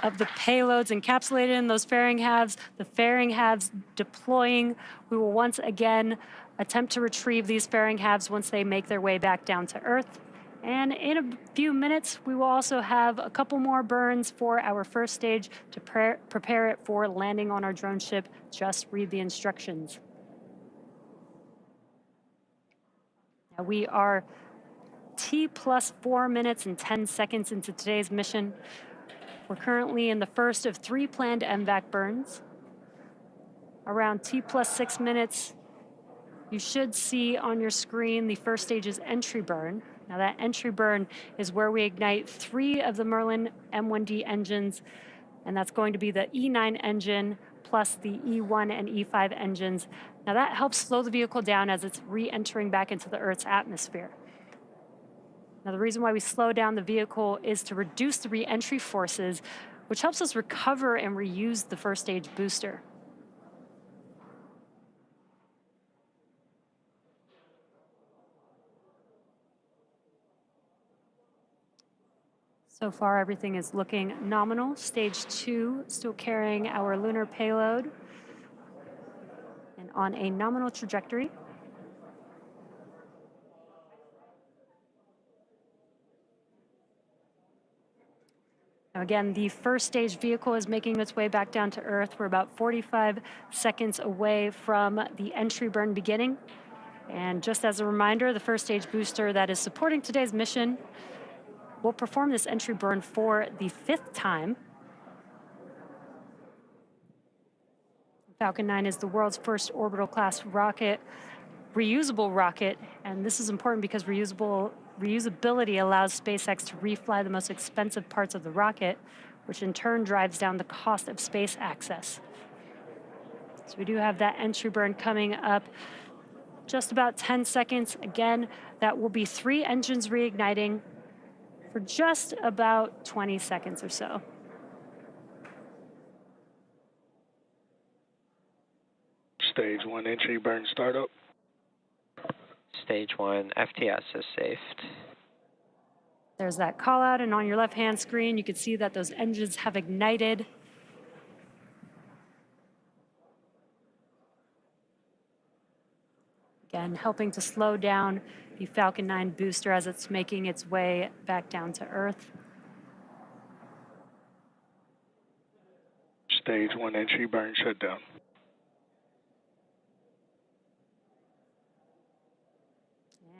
of the payloads encapsulated in those fairing halves, the fairing halves deploying. We will once again attempt to retrieve these fairing halves once they make their way back down to Earth. And in a few minutes, we will also have a couple more burns for our first stage to prepare it for landing on our drone ship. Just read the instructions. Now we are T plus 4 minutes and 10 seconds into today's mission. We're currently in the first of 3 planned MVAC burns. Around T plus 6 minutes, you should see on your screen the first stage's entry burn. Now that entry burn is where we ignite 3 of the Merlin M1D engines, and that's going to be the E9 engine plus the E1 and E5 engines. Now that helps slow the vehicle down as it's re-entering back into the Earth's atmosphere. Now the reason why we slow down the vehicle is to reduce the re-entry forces, which helps us recover and reuse the first stage booster. So far, everything is looking nominal. Stage 2, still carrying our lunar payload and on a nominal trajectory. Now again, the first stage vehicle is making its way back down to Earth. We're about 45 seconds away from the entry burn beginning. And just as a reminder, the first stage booster that is supporting today's mission will perform this entry burn for the 5th time. Falcon 9 is the world's first orbital class rocket, reusable rocket, and this is important because reusability allows SpaceX to refly the most expensive parts of the rocket, which in turn drives down the cost of space access. So we do have that entry burn coming up just about 10 seconds. Again, that will be 3 engines reigniting for just about 20 seconds or so. Stage 1 entry burn startup. Stage 1 FTS is saved. There's that call out, and on your left-hand screen, you can see that those engines have ignited. Again, helping to slow down the Falcon 9 booster as it's making its way back down to Earth. Stage 1 entry burn shutdown.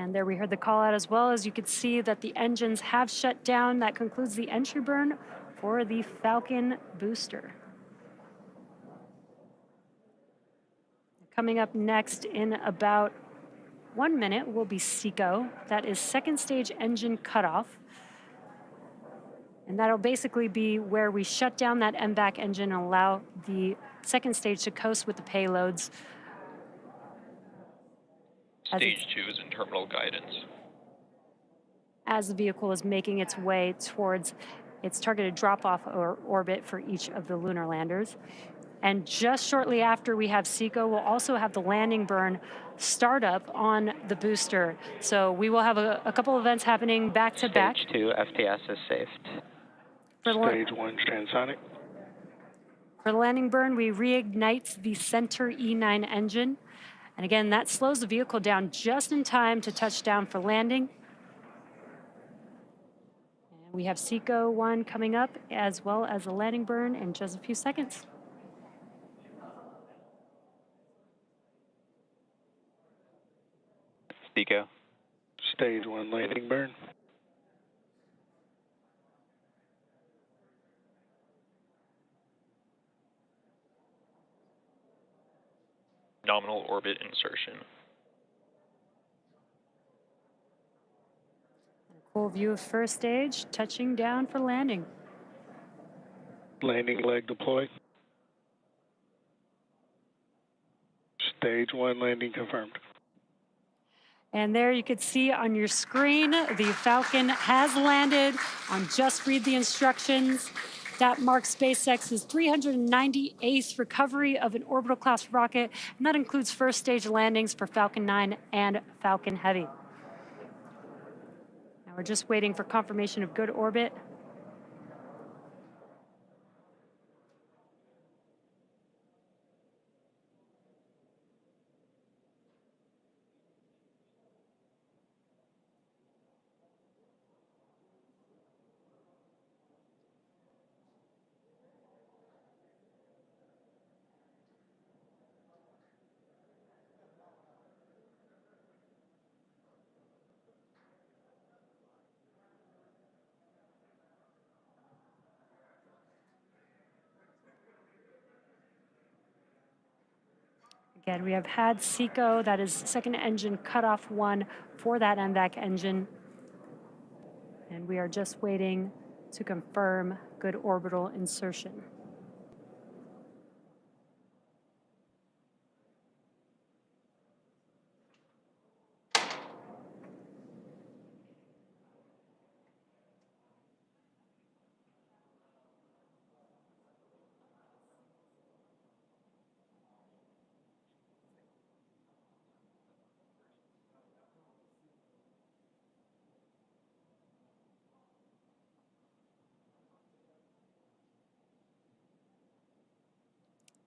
And there we heard the call out as well. As you could see that the engines have shut down. That concludes the entry burn for the Falcon booster. Coming up next in about 1 minute will be SECO. That is second stage engine cutoff. And that'll basically be where we shut down that MVAC engine and allow the second stage to coast with the payloads. Stage 2 is in terminal guidance. As the vehicle is making its way towards its targeted drop-off orbit for each of the lunar landers. And just shortly after we have SECO, we'll also have the landing burn start up on the booster. So we will have a couple events happening back to back. Stage 2 FTS is saved. Stage 1 transonic. For the landing burn, we reignite the center E9 engine. And again, that slows the vehicle down just in time to touch down for landing. And we have SECO 1 coming up, as well as the landing burn in just a few seconds. SECO. Stage 1 landing burn. Nominal orbit insertion. Full view of first stage, touching down for landing. Landing leg deployed. Stage 1 landing confirmed. And there you can see on your screen, the Falcon has landed on Just Read the Instructions. That marks SpaceX's 398th recovery of an orbital class rocket, and that includes first stage landings for Falcon 9 and Falcon Heavy. Now we're just waiting for confirmation of good orbit. Again, we have had MECO, that is second engine cutoff 1 for that MVAC engine. And we are just waiting to confirm good orbital insertion.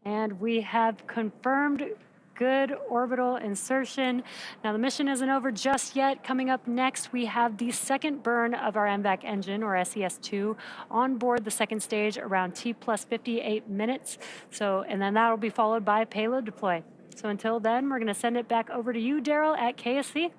And we have confirmed good orbital insertion. Now the mission isn't over just yet. Coming up next, we have the second burn of our MVAC engine, or SES-2, on board the second stage around T plus 58 minutes. And then that'll be followed by payload deploy. So until then, we're gonna send it back over to you, Daryl, at KSC.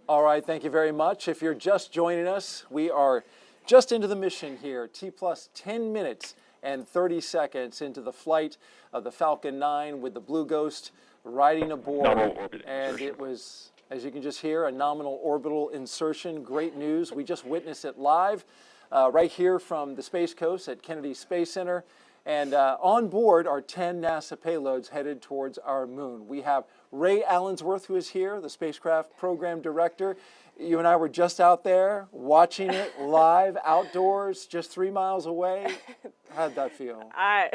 All right, thank you very much. If you're just joining us, we are just into the mission here, T plus 10 minutes and 30 seconds into the flight of the Falcon 9 with the Blue Ghost riding aboard. And it was, as you can just hear, a nominal orbital insertion. Great news. We just witnessed it live right here from the Space Coast at Kennedy Space Center. And on board are 10 NASA payloads headed towards our moon. We have Ray Allensworth, who is here, the spacecraft program director. You and I were just out there watching it live outdoors, just 3 miles away. How'd that feel? I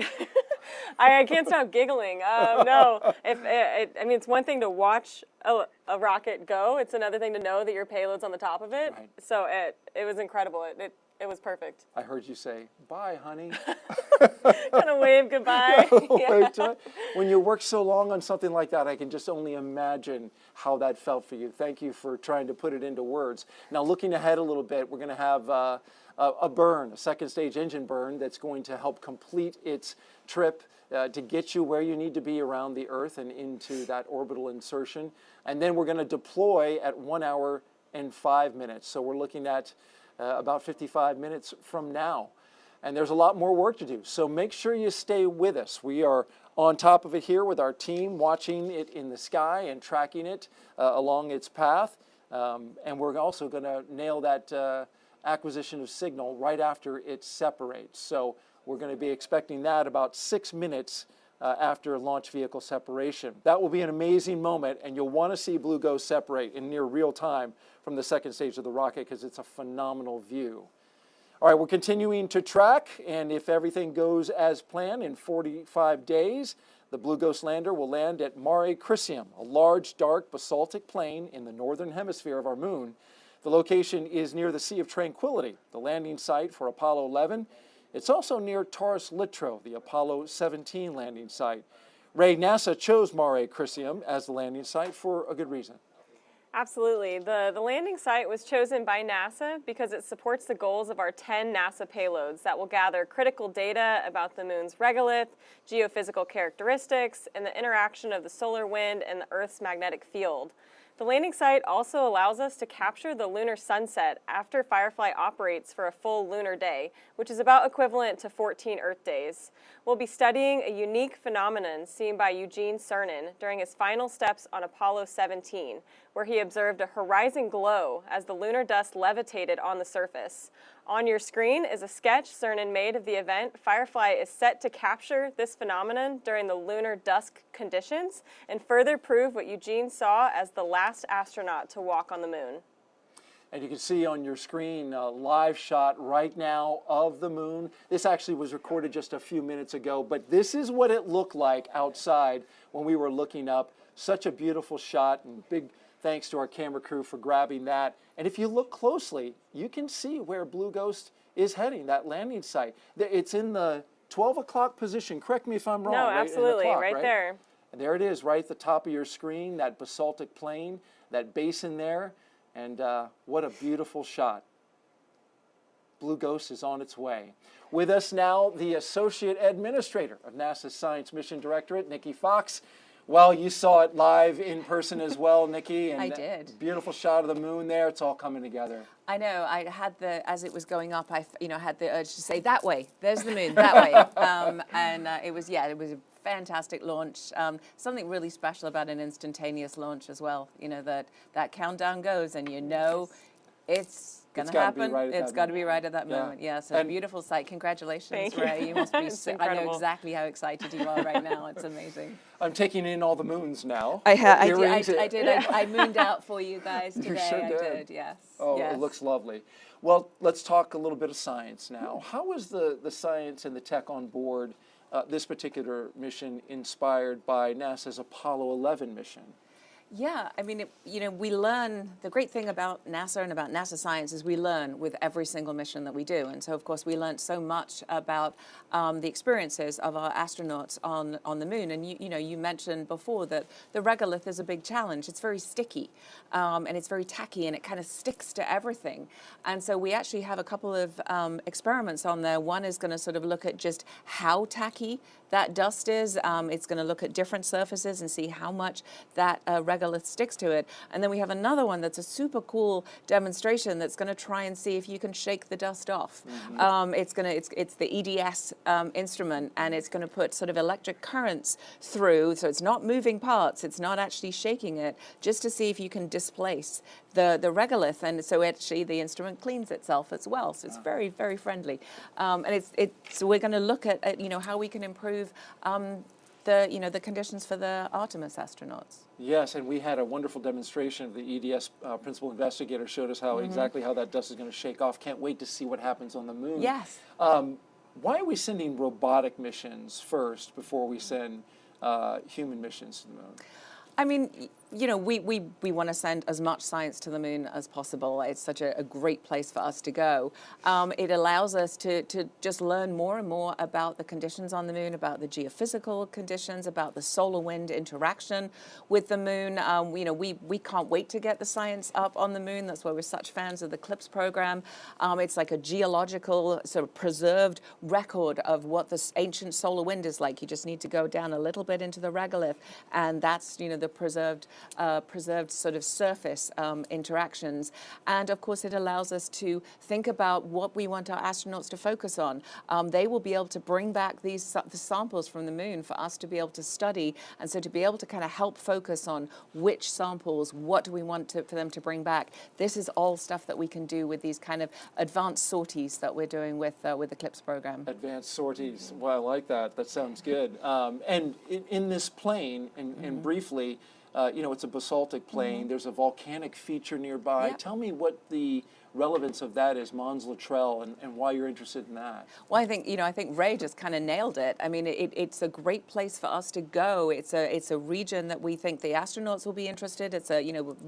can't stop giggling. No, I mean, it's one thing to watch a rocket go. It's another thing to know that your payload's on the top of it. Right. So it was incredible. It was perfect. I heard you say, bye, honey. Kind of wave goodbye. Yeah. When you work so long on something like that, I can just only imagine how that felt for you. Thank you for trying to put it into words. Now, looking ahead a little bit, we're going to have a burn, a second stage engine burn that's going to help complete its trip to get you where you need to be around the Earth and into that orbital insertion. And then we're going to deploy at 1 hour and 5 minutes. So we're looking at about 55 minutes from now. And there's a lot more work to do. So make sure you stay with us. We are on top of it here with our team, watching it in the sky and tracking it along its path. And we're also going to nail that acquisition of signal right after it separates. So we're going to be expecting that about 6 minutes after launch vehicle separation. That will be an amazing moment, and you'll want to see Blue Ghost separate in near real time from the second stage of the rocket because it's a phenomenal view. All right, we're continuing to track, and if everything goes as planned, in 45 days, the Blue Ghost lander will land at Mare Crisium, a large, dark, basaltic plain in the northern hemisphere of our moon. The location is near the Sea of Tranquility, the landing site for Apollo 11. It's also near Taurus Littrow, the Apollo 17 landing site. Ray, NASA chose Mare Crisium as the landing site for a good reason. Absolutely. The landing site was chosen by NASA because it supports the goals of our 10 NASA payloads that will gather critical data about the moon's regolith, geophysical characteristics, and the interaction of the solar wind and the Earth's magnetic field. The landing site also allows us to capture the lunar sunset after Firefly operates for a full lunar day, which is about equivalent to 14 Earth days. We'll be studying a unique phenomenon seen by Eugene Cernan during his final steps on Apollo 17, where he observed a horizon glow as the lunar dust levitated on the surface. On your screen is a sketch Cernan made of the event. Firefly is set to capture this phenomenon during the lunar dusk conditions and further prove what Eugene saw as the last astronaut to walk on the moon. And you can see on your screen a live shot right now of the moon. This actually was recorded just a few minutes ago, but this is what it looked like outside when we were looking up. Such a beautiful shot, and big thanks to our camera crew for grabbing that. And if you look closely, you can see where Blue Ghost is heading, that landing site. It's in the 12 o'clock position. Correct me if I'm wrong. No, right? absolutely, Clock, right there. And there it is, right at the top of your screen, that basaltic plain, that basin there. And what a beautiful shot. Blue Ghost is on its way. With us now, the Associate Administrator of NASA's Science Mission Directorate, Nikki Fox. Well, you saw it live in person as well, Nikki. And I did. Beautiful shot of the moon there. It's all coming together. I know. I had as it was going up, I had the urge to say, that way, there's the moon, that way. It was a fantastic launch. Something really special about an instantaneous launch as well. You know, that countdown goes and you know it's going to happen. It's got to be right at that moment. Yeah, so a beautiful sight. Congratulations, Thank Ray. You must be so, I know incredible. Exactly how excited you are right now. It's amazing. I'm taking in all the moons now. I did. I mooned out for you guys today. You sure did. I did, yes. Oh, yes. It looks lovely. Well, let's talk a little bit of science now. How was the science and the tech on board this particular mission inspired by NASA's Apollo 11 mission? Yeah, I mean, we learn, the great thing about NASA and about NASA science is we learn with every single mission that we do. And so, of course, we learned so much about the experiences of our astronauts on the moon. And, you mentioned before that the regolith is a big challenge. It's very sticky and it's very tacky and it kind of sticks to everything. And so we actually have a couple of experiments on there. One is going to sort of look at just how tacky that dust is. It's going to look at different surfaces and see how much that regolith sticks to it. And then we have another one that's a super cool demonstration that's going to try and see if you can shake the dust off. Mm-hmm. It's the EDS instrument, and it's going to put sort of electric currents through, so it's not moving parts, it's not actually shaking it, just to see if you can displace the regolith. And so actually the instrument cleans itself as well. So it's very, very friendly. And so we're going to look at how we can improve the conditions for the Artemis astronauts. Yes, and we had a wonderful demonstration of the EDS principal investigator showed us how exactly how that dust is going to shake off. Can't wait to see what happens on the moon. Yes. Why are we sending robotic missions first before we send human missions to the moon? I mean, we want to send as much science to the moon as possible. It's such a great place for us to go. It allows us to just learn more and more about the conditions on the moon, about the geophysical conditions, about the solar wind interaction with the moon. We can't wait to get the science up on the moon. That's why we're such fans of the CLIPS program. It's like a geological sort of preserved record of what this ancient solar wind is like. You just need to go down a little bit into the regolith, and that's the preserved sort of surface interactions. And of course, it allows us to think about what we want our astronauts to focus on. They will be able to bring back the samples from the moon for us to be able to study, and so to be able to kind of help focus on which samples, what do we want for them to bring back. This is all stuff that we can do with these kind of advanced sorties that we're doing with the CLIPS program. Advanced sorties. Well, I like that. That sounds good. And in this plane, and briefly, it's a basaltic plain. There's a volcanic feature nearby. Yep. Tell me what the relevance of that is, Mons Luttrell, and why you're interested in that. Well, I think Ray just kind of nailed it. I mean, it's a great place for us to go. It's a region that we think the astronauts will be interested. It's a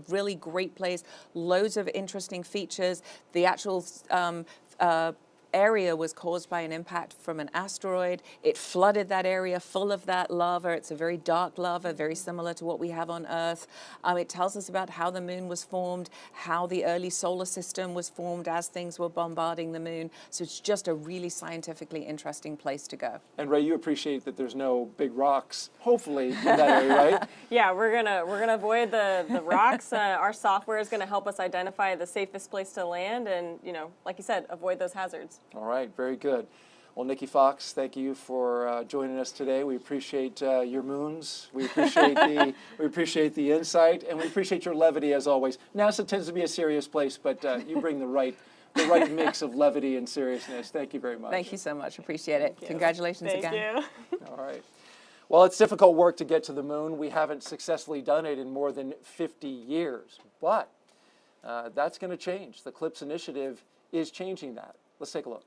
really great place. Loads of interesting features. The actual area was caused by an impact from an asteroid. It flooded that area full of that lava. It's a very dark lava, very similar to what we have on Earth. It tells us about how the moon was formed, how the early solar system was formed as things were bombarding the moon. So it's just a really scientifically interesting place to go. And Ray, you appreciate that there's no big rocks, hopefully, in that area, right? Yeah, we're gonna avoid the rocks. Our software is gonna help us identify the safest place to land, and like you said, avoid those hazards. All right, very good. Well, Nikki Fox, thank you for joining us today. We appreciate your moons. We appreciate the insight, and we appreciate your levity as always. NASA tends to be a serious place, but you bring the right mix of levity and seriousness. Thank you very much. Thank you so much. Appreciate it. Congratulations again. Thank you. All right. Well, it's difficult work to get to the moon. We haven't successfully done it in more than 50 years, but that's going to change. The CLPS initiative is changing that. Let's take a look.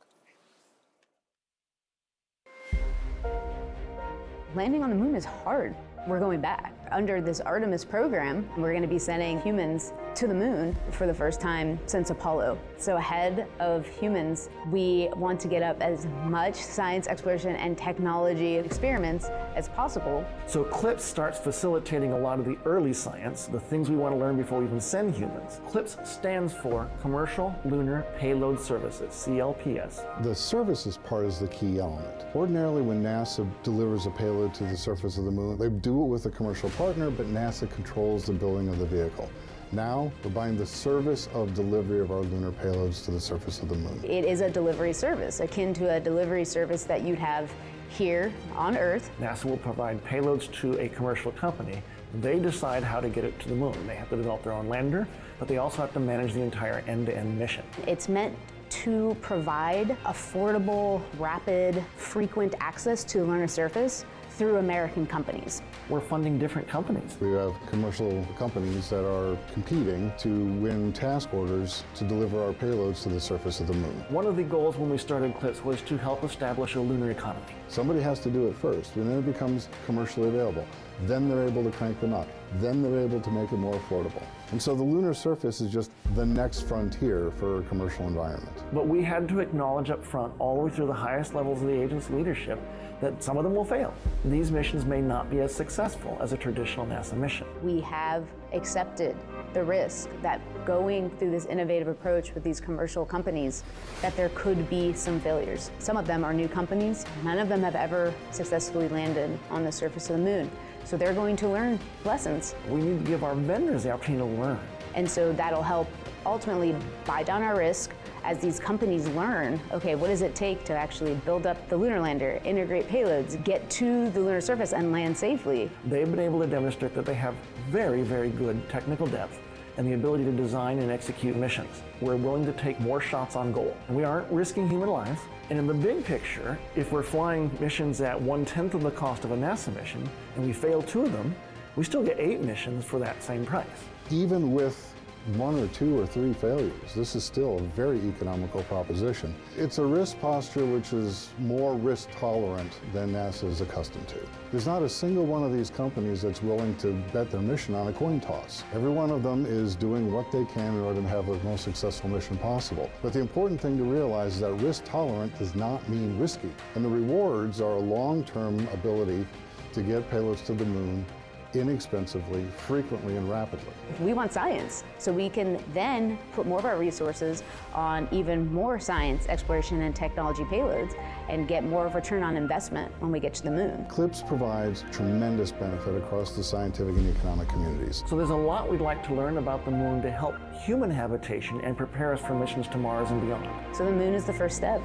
Landing on the moon is hard. We're going back. Under this Artemis program, we're going to be sending humans to the moon for the first time since Apollo. So ahead of humans, we want to get up as much science, exploration, and technology experiments as possible. So CLPS starts facilitating a lot of the early science, the things we want to learn before we even send humans. CLPS stands for Commercial Lunar Payload Services, CLPS. The services part is the key element. Ordinarily, when NASA delivers a payload to the surface of the moon, they do it with a commercial partner, but NASA controls the building of the vehicle. Now, we're buying the service of delivery of our lunar payloads to the surface of the moon. It is a delivery service, akin to a delivery service that you'd have here on Earth. NASA will provide payloads to a commercial company. They decide how to get it to the moon. They have to develop their own lander, but they also have to manage the entire end-to-end mission. It's meant to provide affordable, rapid, frequent access to the lunar surface through American companies. We're funding different companies. We have commercial companies that are competing to win task orders to deliver our payloads to the surface of the moon. One of the goals when we started CLPS was to help establish a lunar economy. Somebody has to do it first, and then it becomes commercially available. Then they're able to crank them up. Then they're able to make it more affordable. And so the lunar surface is just the next frontier for a commercial environment. But we had to acknowledge up front, all the way through the highest levels of the agency leadership, that some of them will fail. These missions may not be as successful as a traditional NASA mission. We have accepted the risk that going through this innovative approach with these commercial companies, that there could be some failures. Some of them are new companies. None of them have ever successfully landed on the surface of the moon. So they're going to learn lessons. We need to give our vendors the opportunity to learn. And so that'll help ultimately buy down our risk as these companies learn, okay, what does it take to actually build up the lunar lander, integrate payloads, get to the lunar surface and land safely? They've been able to demonstrate that they have very, very good technical depth and the ability to design and execute missions. We're willing to take more shots on goal. And we aren't risking human lives. And in the big picture, if we're flying missions at 1/10 of the cost of a NASA mission and we fail 2 of them, we still get 8 missions for that same price. Even with 1 or 2 or 3 failures, this is still a very economical proposition. It's a risk posture which is more risk tolerant than NASA is accustomed to. There's not a single one of these companies that's willing to bet their mission on a coin toss. Every one of them is doing what they can in order to have the most successful mission possible. But the important thing to realize is that risk tolerant does not mean risky. And the rewards are a long-term ability to get payloads to the moon inexpensively, frequently, and rapidly. We want science, so we can then put more of our resources on even more science, exploration, and technology payloads and get more of a return on investment when we get to the moon. CLPS provides tremendous benefit across the scientific and economic communities. So there's a lot we'd like to learn about the moon to help human habitation and prepare us for missions to Mars and beyond. So the moon is the first step.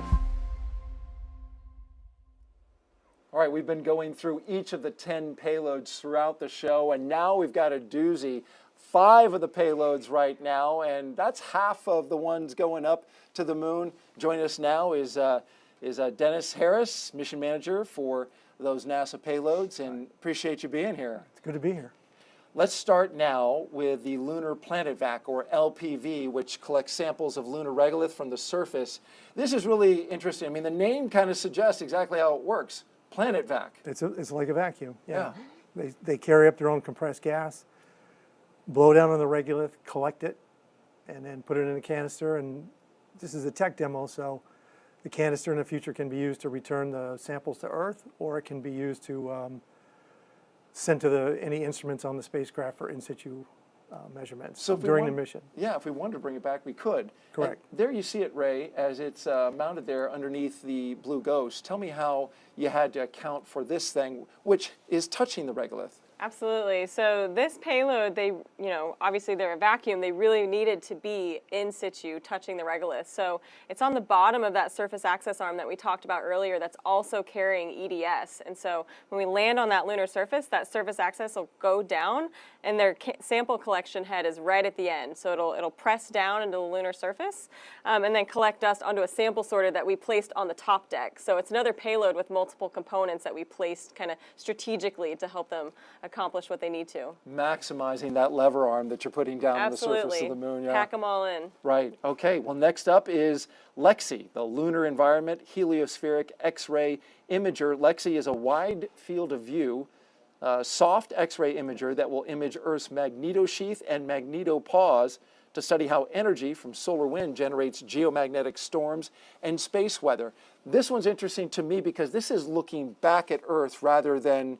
All right, we've been going through each of the 10 payloads throughout the show, and now we've got a doozy. 5 of the payloads right now, and that's half of the ones going up to the moon. Joining us now is Dennis Harris, mission manager for those NASA payloads, and appreciate you being here. It's good to be here. Let's start now with the Lunar Planet Vac, or LPV, which collects samples of lunar regolith from the surface. This is really interesting. I mean, the name kind of suggests exactly how it works. Planet Vac. It's like a vacuum. Yeah. They carry up their own compressed gas, blow down on the regolith, collect it, and then put it in a canister. And this is a tech demo, so the canister in the future can be used to return the samples to Earth, or it can be used to send to any instruments on the spacecraft for in situ measurements during the mission. Yeah, if we wanted to bring it back, we could. Correct. And there you see it, Ray, as it's mounted there underneath the Blue Ghost. Tell me how you had to account for this thing, which is touching the regolith. Absolutely. So this payload, they, obviously they're a vacuum. They really needed to be in situ, touching the regolith. So it's on the bottom of that surface access arm that we talked about earlier that's also carrying EDS. And so when we land on that lunar surface, that surface access will go down, and their sample collection head is right at the end. So it'll press down into the lunar surface and then collect dust onto a sample sorter that we placed on the top deck. So it's another payload with multiple components that we placed kind of strategically to help them accomplish what they need to. Maximizing that lever arm that you're putting down on the surface of the moon. Yeah. Pack them all in. Right. Okay. Well, next up is LEXI, the Lunar Environment Heliospheric X-ray Imager. LEXI is a wide field of view, soft X-ray imager that will image Earth's magnetosheath and magnetopause to study how energy from solar wind generates geomagnetic storms and space weather. This one's interesting to me because this is looking back at Earth rather than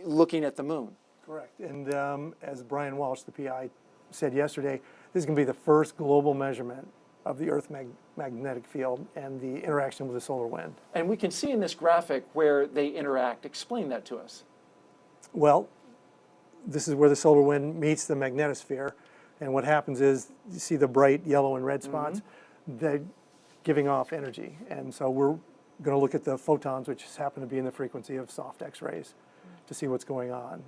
looking at the moon. Correct. And as Brian Walsh, the PI, said yesterday, this is going to be the first global measurement of the Earth magnetic field and the interaction with the solar wind. And we can see in this graphic where they interact. Explain that to us. Well, this is where the solar wind meets the magnetosphere. And what happens is, you see the bright yellow and red spots, they're giving off energy. And so we're going to look at the photons, which happen to be in the frequency of soft X-rays, to see what's going on.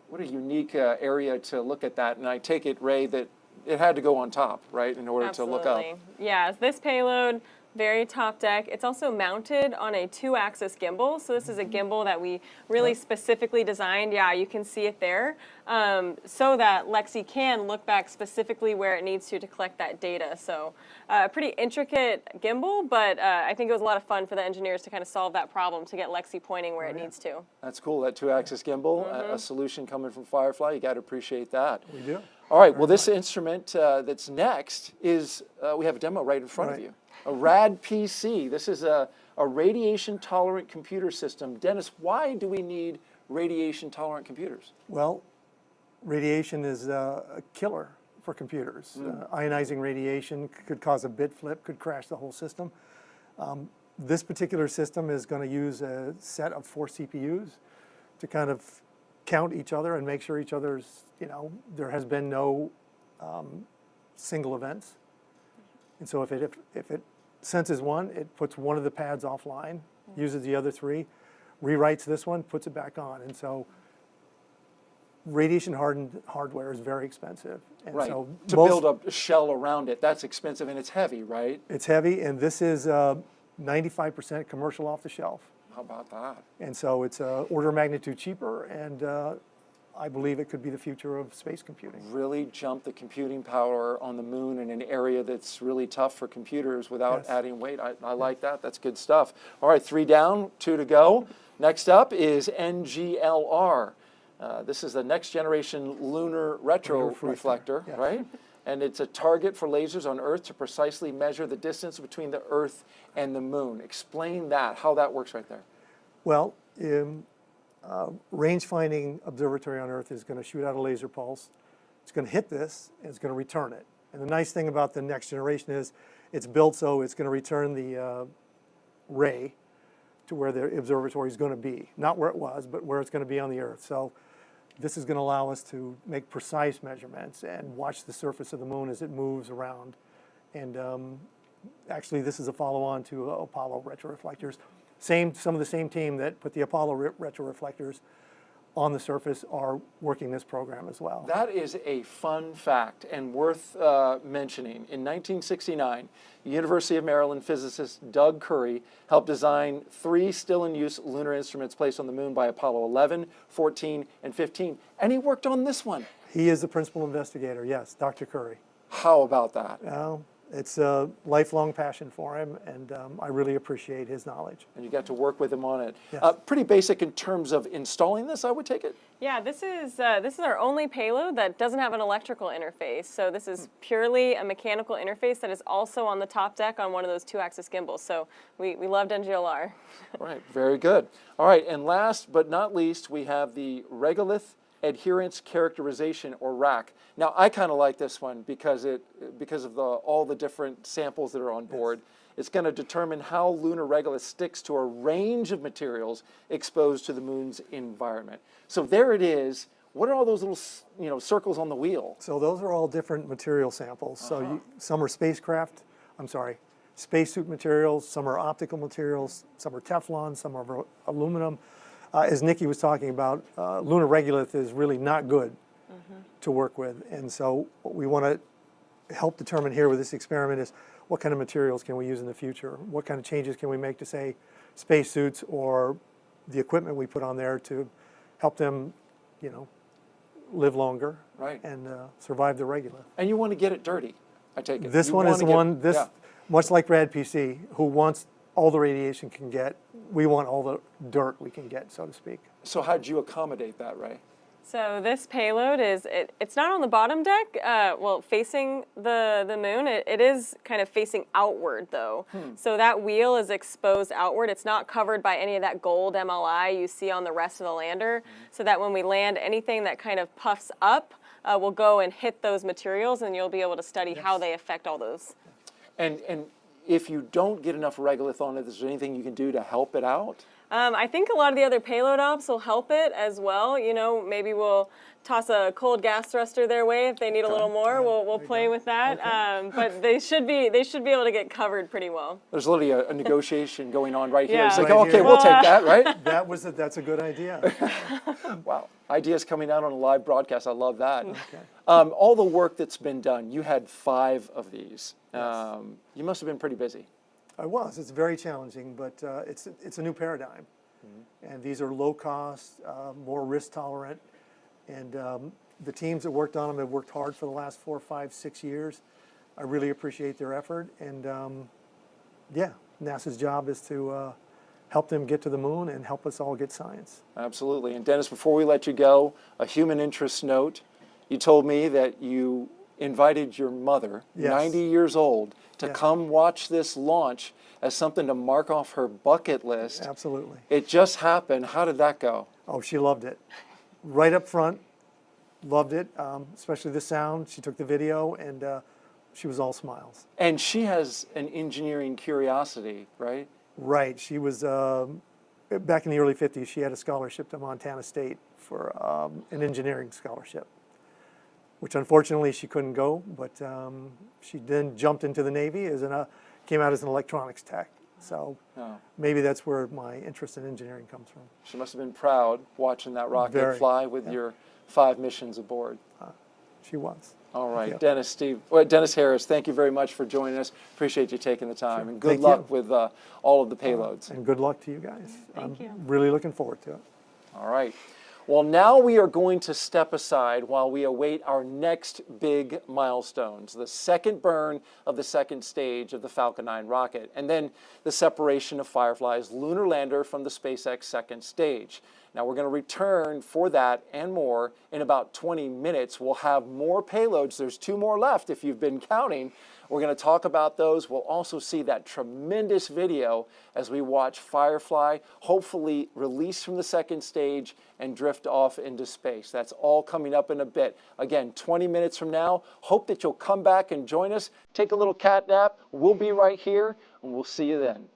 What a unique area to look at that. And I take it, Ray, that it had to go on top, right, in order to look up. Yeah, this payload, very top deck. It's also mounted on a 2-axis gimbal. So this is a gimbal that we really specifically designed. Yeah, you can see it there. So that LEXI can look back specifically where it needs to collect that data. So a pretty intricate gimbal, but I think it was a lot of fun for the engineers to kind of solve that problem to get LEXI pointing where it needs to. That's cool, that 2-axis gimbal, a solution coming from Firefly. You got to appreciate that. We do. All right, well, this instrument that's next is, we have a demo right in front of you. A RAD PC. This is a radiation-tolerant computer system. Dennis, why do we need radiation-tolerant computers? Well, radiation is a killer for computers. Ionizing radiation could cause a bit flip, could crash the whole system. This particular system is going to use a set of 4 CPUs to kind of count each other and make sure each other's, there has been no single events. And so if it senses one, it puts one of the pads offline, uses the other 3, rewrites this one, puts it back on. And so radiation-hardened hardware is very expensive. And right, so to build a shell around it, that's expensive and it's heavy, right? It's heavy, and this is 95% commercial off the shelf. How about that? And so it's order of magnitude cheaper, and I believe it could be the future of space computing. Really jump the computing power on the moon in an area that's really tough for computers without adding weight. I like that. That's good stuff. All right, 3 down, 2 to go. Next up is NGLR. This is the next generation lunar retroreflector, right? And it's a target for lasers on Earth to precisely measure the distance between the Earth and the moon. Explain that, how that works right there. Well, range finding observatory on Earth is going to shoot out a laser pulse. It's going to hit this, and it's going to return it. And the nice thing about the next generation is it's built so it's going to return the ray to where the observatory is going to be. Not where it was, but where it's going to be on the Earth. So this is going to allow us to make precise measurements and watch the surface of the moon as it moves around. And actually, this is a follow-on to Apollo retroreflectors. Some of the same team that put the Apollo retroreflectors on the surface are working this program as well. That is a fun fact and worth mentioning. In 1969, University of Maryland physicist Doug Curry helped design 3 still-in-use lunar instruments placed on the moon by Apollo 11, 14, and 15. And he worked on this one. He is the principal investigator, yes, Dr. Curry. How about that? It's a lifelong passion for him, and I really appreciate his knowledge. And you got to work with him on it. Yes. Pretty basic in terms of installing this, I would take it? Yeah, this is our only payload that doesn't have an electrical interface. So this is purely a mechanical interface that is also on the top deck on one of those 2-axis gimbals. So we loved NGLR. Right, very good. All right, and last but not least, we have the regolith adherence characterization, or RAC. Now, I kind of like this one because of all the different samples that are on board. Yes. It's going to determine how lunar regolith sticks to a range of materials exposed to the moon's environment. So there it is, What are all those little, circles on the wheel? So those are all different material samples. So some are spacesuit materials, some are optical materials, some are Teflon, some are aluminum. As Nikki was talking about, lunar regolith is really not good to work with. And so what we want to help determine here with this experiment is what kind of materials can we use in the future? What kind of changes can we make to, say, spacesuits or the equipment we put on there to help them, live longer and survive the regolith. And you want to get it dirty, I take it. This one is the one, much like Rad PC, who wants all the radiation can get, we want all the dirt we can get, so to speak. So how'd you accommodate that, Ray? So this payload it's not on the bottom deck, facing the moon. It is kind of facing outward though. So that wheel is exposed outward. It's not covered by any of that gold MLI you see on the rest of the lander, so that when we land, anything that kind of puffs up will go and hit those materials, and you'll be able to study how they affect all those. And if you don't get enough regolith on it, is there anything you can do to help it out? I think a lot of the other payload ops will help it as well. Maybe we'll toss a cold gas thruster their way if they need a little more. We'll play with that. But they should be able to get covered pretty well. There's literally a negotiation going on right here. Yeah. It's like, okay, we'll take that, right? That's a good idea. Wow, ideas coming out on a live broadcast. I love that. All the work that's been done. You had 5 of these. You must have been pretty busy. I was. It's very challenging, but it's a new paradigm. And these are low cost, more risk tolerant. And the teams that worked on them have worked hard for the last 4, 5, 6 years. I really appreciate their effort. And NASA's job is to help them get to the moon and help us all get science. Absolutely. And Dennis, before we let you go, a human interest note. You told me that you invited your mother, 90 years old, to come watch this launch as something to mark off her bucket list. Absolutely. It just happened. How did that go? Oh, she loved it. Right up front, loved it, especially the sound. She took the video, and she was all smiles. And she has an engineering curiosity, right? Right. She was, back in the early 50s, she had a scholarship to Montana State for an engineering scholarship, which unfortunately she couldn't go, but she then jumped into the Navy, came out as an electronics tech. So maybe that's where my interest in engineering comes from. She must have been proud watching that rocket fly with your 5 missions aboard. She was. All right, Dennis Harris, thank you very much for joining us. Appreciate you taking the time, and good luck with all of the payloads. And good luck to you guys. I'm really looking forward to it. All right. Well, now we are going to step aside while we await our next big milestones, the second burn of the second stage of the Falcon 9 rocket, and then the separation of Firefly's lunar lander from the SpaceX second stage. Now, we're going to return for that and more in about 20 minutes. We'll have more payloads. There's 2 more left if you've been counting. We're going to talk about those. We'll also see that tremendous video as we watch Firefly hopefully release from the second stage and drift off into space. That's all coming up in a bit. Again, 20 minutes from now. Hope that you'll come back and join us. Take a little cat nap. We'll be right here, and we'll see you then.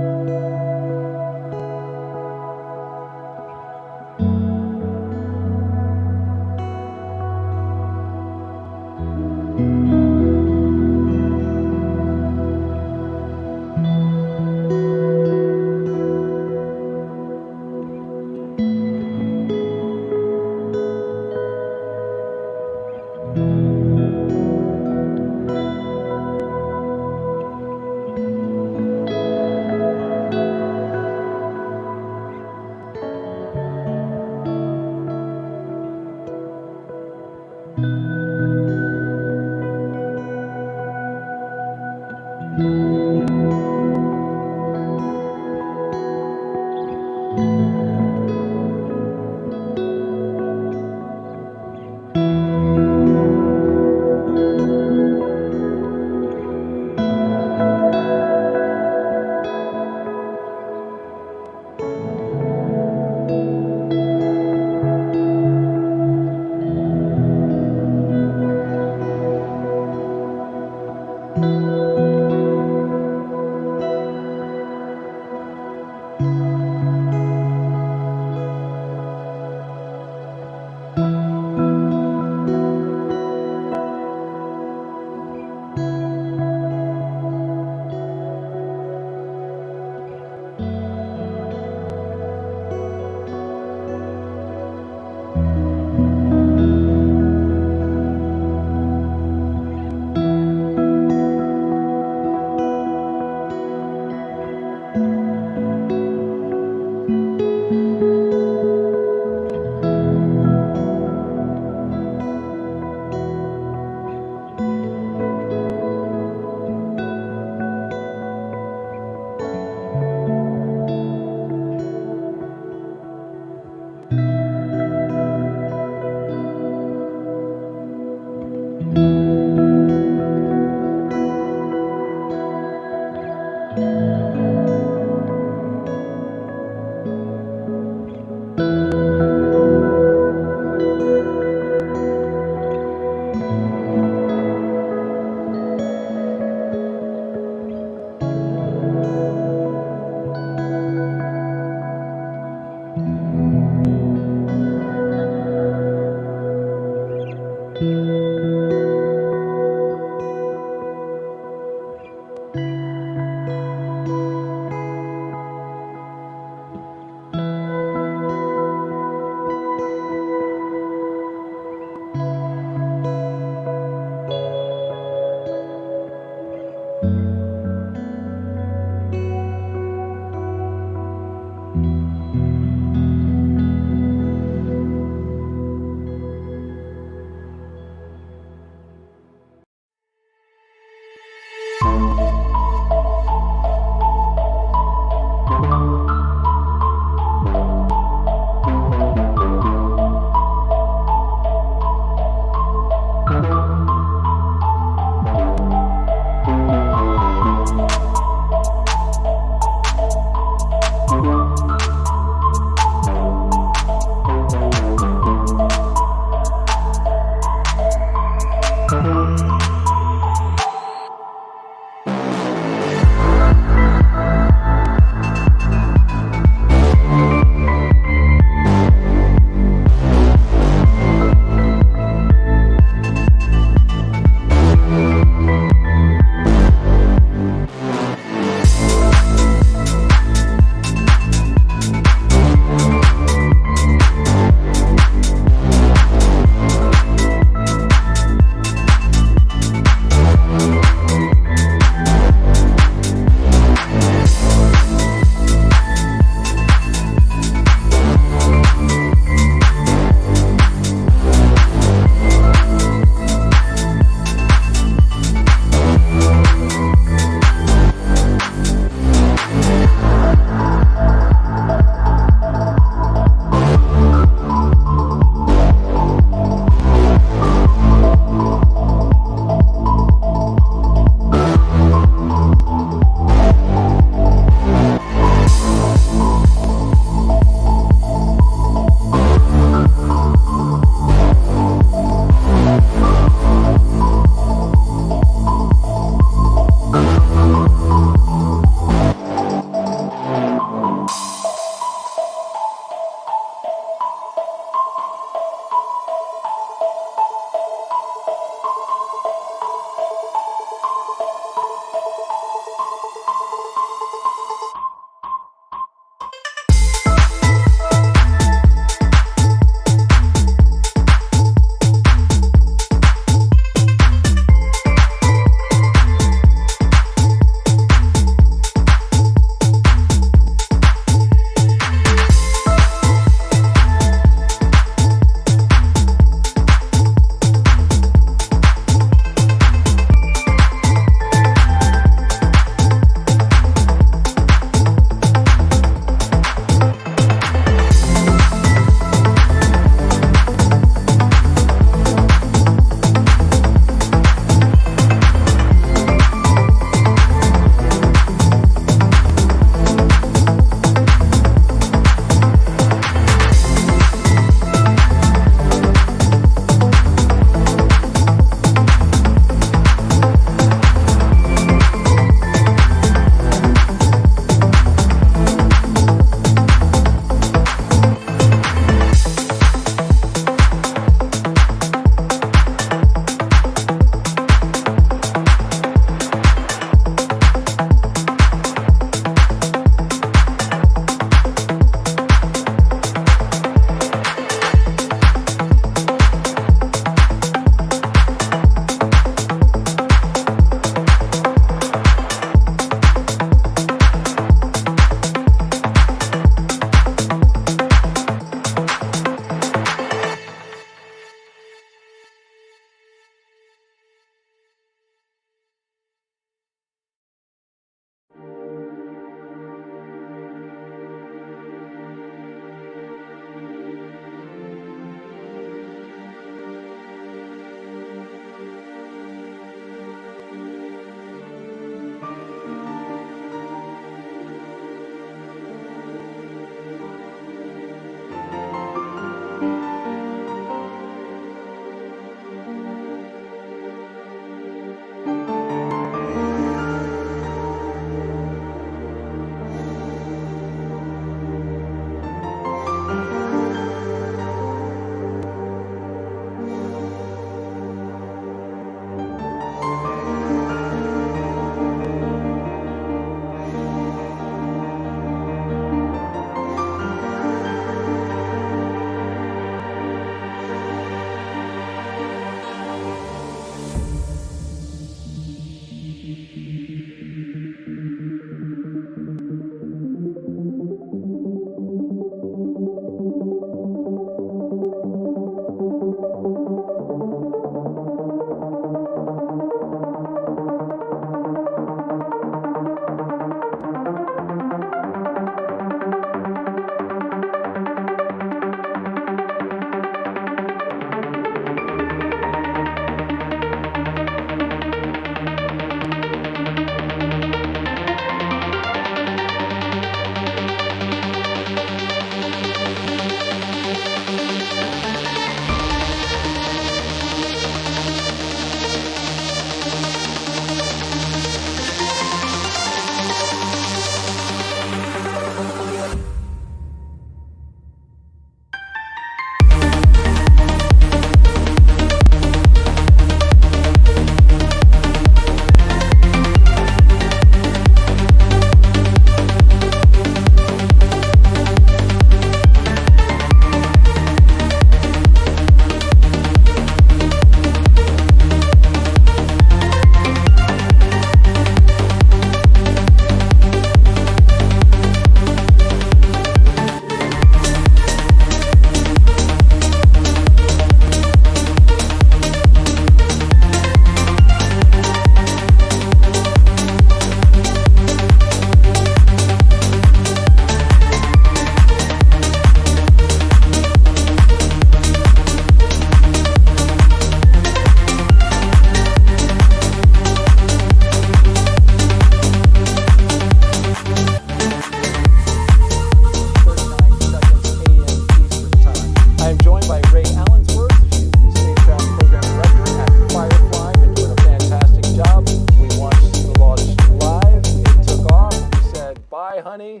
bye, honey.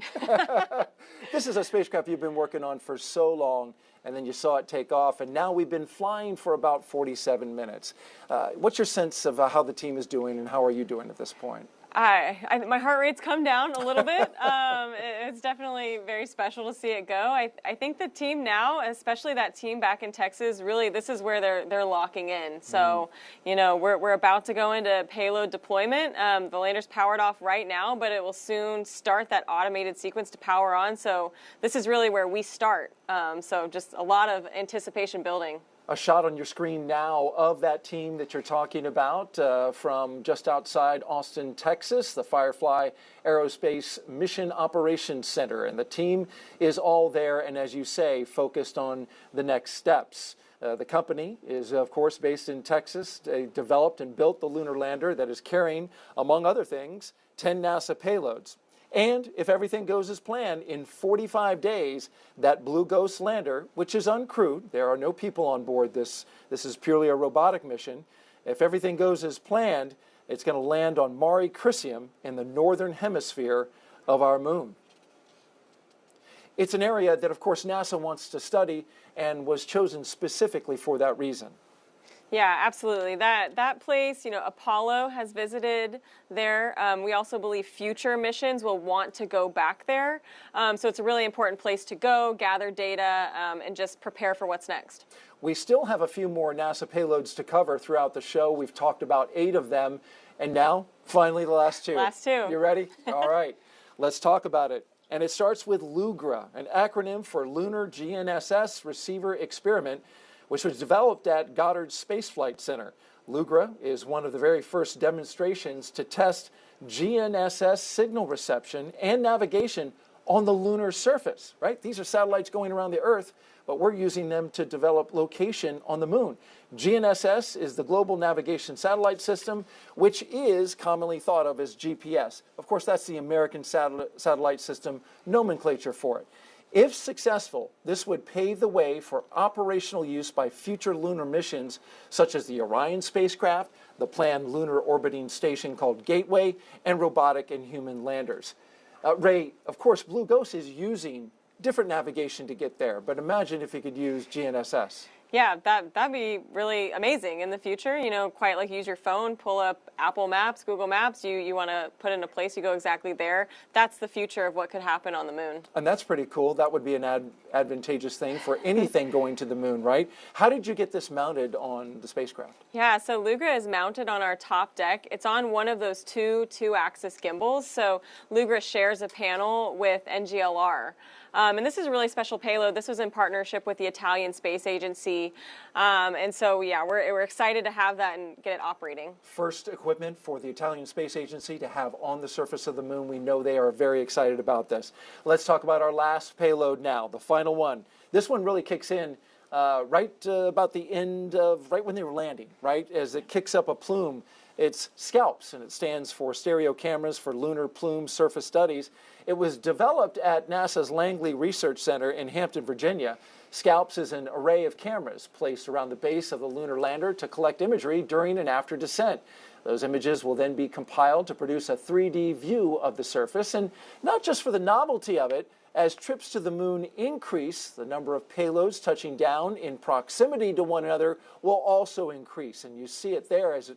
This is a spacecraft you've been working on for so long, and then you saw it take off, and now we've been flying for about 47 minutes. What's your sense of how the team is doing, and how are you doing at this point? My heart rate's come down a little bit. It's definitely very special to see it go. I think the team now, especially that team back in Texas, really this is where they're locking in. So, you know, we're about to go into payload deployment. The lander's powered off right now, but it will soon start that automated sequence to power on. So this is really where we start. So just a lot of anticipation building. A shot on your screen now of that team that you're talking about from just outside Austin, Texas, the Firefly Aerospace Mission Operations Center. And the team is all there and, as you say, focused on the next steps. The company is, of course, based in Texas. They developed and built the lunar lander that is carrying, among other things, 10 NASA payloads. And if everything goes as planned, in 45 days, that Blue Ghost lander, which is uncrewed, there are no people on board this is purely a robotic mission. If everything goes as planned, it's going to land on Mare Crisium in the northern hemisphere of our moon. It's an area that, of course, NASA wants to study and was chosen specifically for that reason. Yeah, absolutely. That place, you know, Apollo has visited there. We also believe future missions will want to go back there. So it's a really important place to go, gather data, and just prepare for what's next. We still have a few more NASA payloads to cover throughout the show. We've talked about 8 of them. And now, finally, the last 2. Last 2. You ready? All right. Let's talk about it. And it starts with LUGRA, an acronym for Lunar GNSS Receiver Experiment, which was developed at Goddard Space Flight Center. LUGRA is one of the very first demonstrations to test GNSS signal reception and navigation on the lunar surface, right? These are satellites going around the Earth, but we're using them to develop location on the moon. GNSS is the Global Navigation Satellite System, which is commonly thought of as GPS. Of course, that's the American Satellite System nomenclature for it. If successful, this would pave the way for operational use by future lunar missions, such as the Orion spacecraft, the planned lunar orbiting station called Gateway, and robotic and human landers. Ray, of course, Blue Ghost is using different navigation to get there, but imagine if you could use GNSS. Yeah, that'd be really amazing in the future. You know, quite like use your phone, pull up Apple Maps, Google Maps. You want to put in a place, you go exactly there. That's the future of what could happen on the moon. And that's pretty cool. That would be an advantageous thing for anything going to the moon, right? How did you get this mounted on the spacecraft? Yeah, so LUGRA is mounted on our top deck. It's on one of those two-axis gimbals. So LUGRA shares a panel with NGLR. And this is a really special payload. This was in partnership with the Italian Space Agency. And so, yeah, we're excited to have that and get it operating. First equipment for the Italian Space Agency to have on the surface of the moon. We know they are very excited about this. Let's talk about our last payload now, the final one. This one really kicks in right about the end of, right when they were landing, right? As it kicks up a plume. It's SCALPS, and it stands for Stereo Cameras for Lunar Plume Surface Studies. It was developed at NASA's Langley Research Center in Hampton, Virginia. SCALPS is an array of cameras placed around the base of the lunar lander to collect imagery during and after descent. Those images will then be compiled to produce a 3D view of the surface, and not just for the novelty of it. As trips to the moon increase, the number of payloads touching down in proximity to one another will also increase. And you see it there as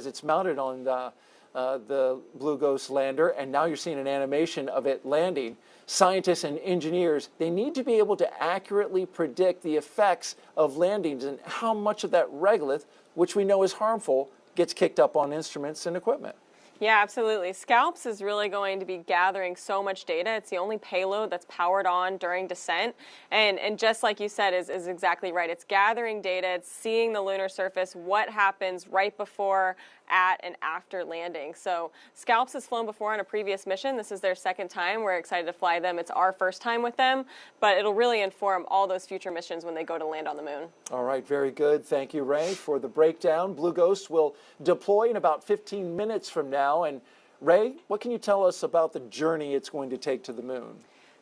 it's mounted on the Blue Ghost lander, and now you're seeing an animation of it landing. Scientists and engineers, they need to be able to accurately predict the effects of landings and how much of that regolith, which we know is harmful, gets kicked up on instruments and equipment. Yeah, absolutely. SCALPS is really going to be gathering so much data. It's the only payload that's powered on during descent. And just like you said, is exactly right. It's gathering data. It's seeing the lunar surface, what happens right before, at, and after landing. So SCALPS has flown before on a previous mission. This is their second time. We're excited to fly them. It's our first time with them, but it'll really inform all those future missions when they go to land on the moon. All right, very good. Thank you, Ray, for the breakdown. Blue Ghost will deploy in about 15 minutes from now. And Ray, what can you tell us about the journey it's going to take to the moon?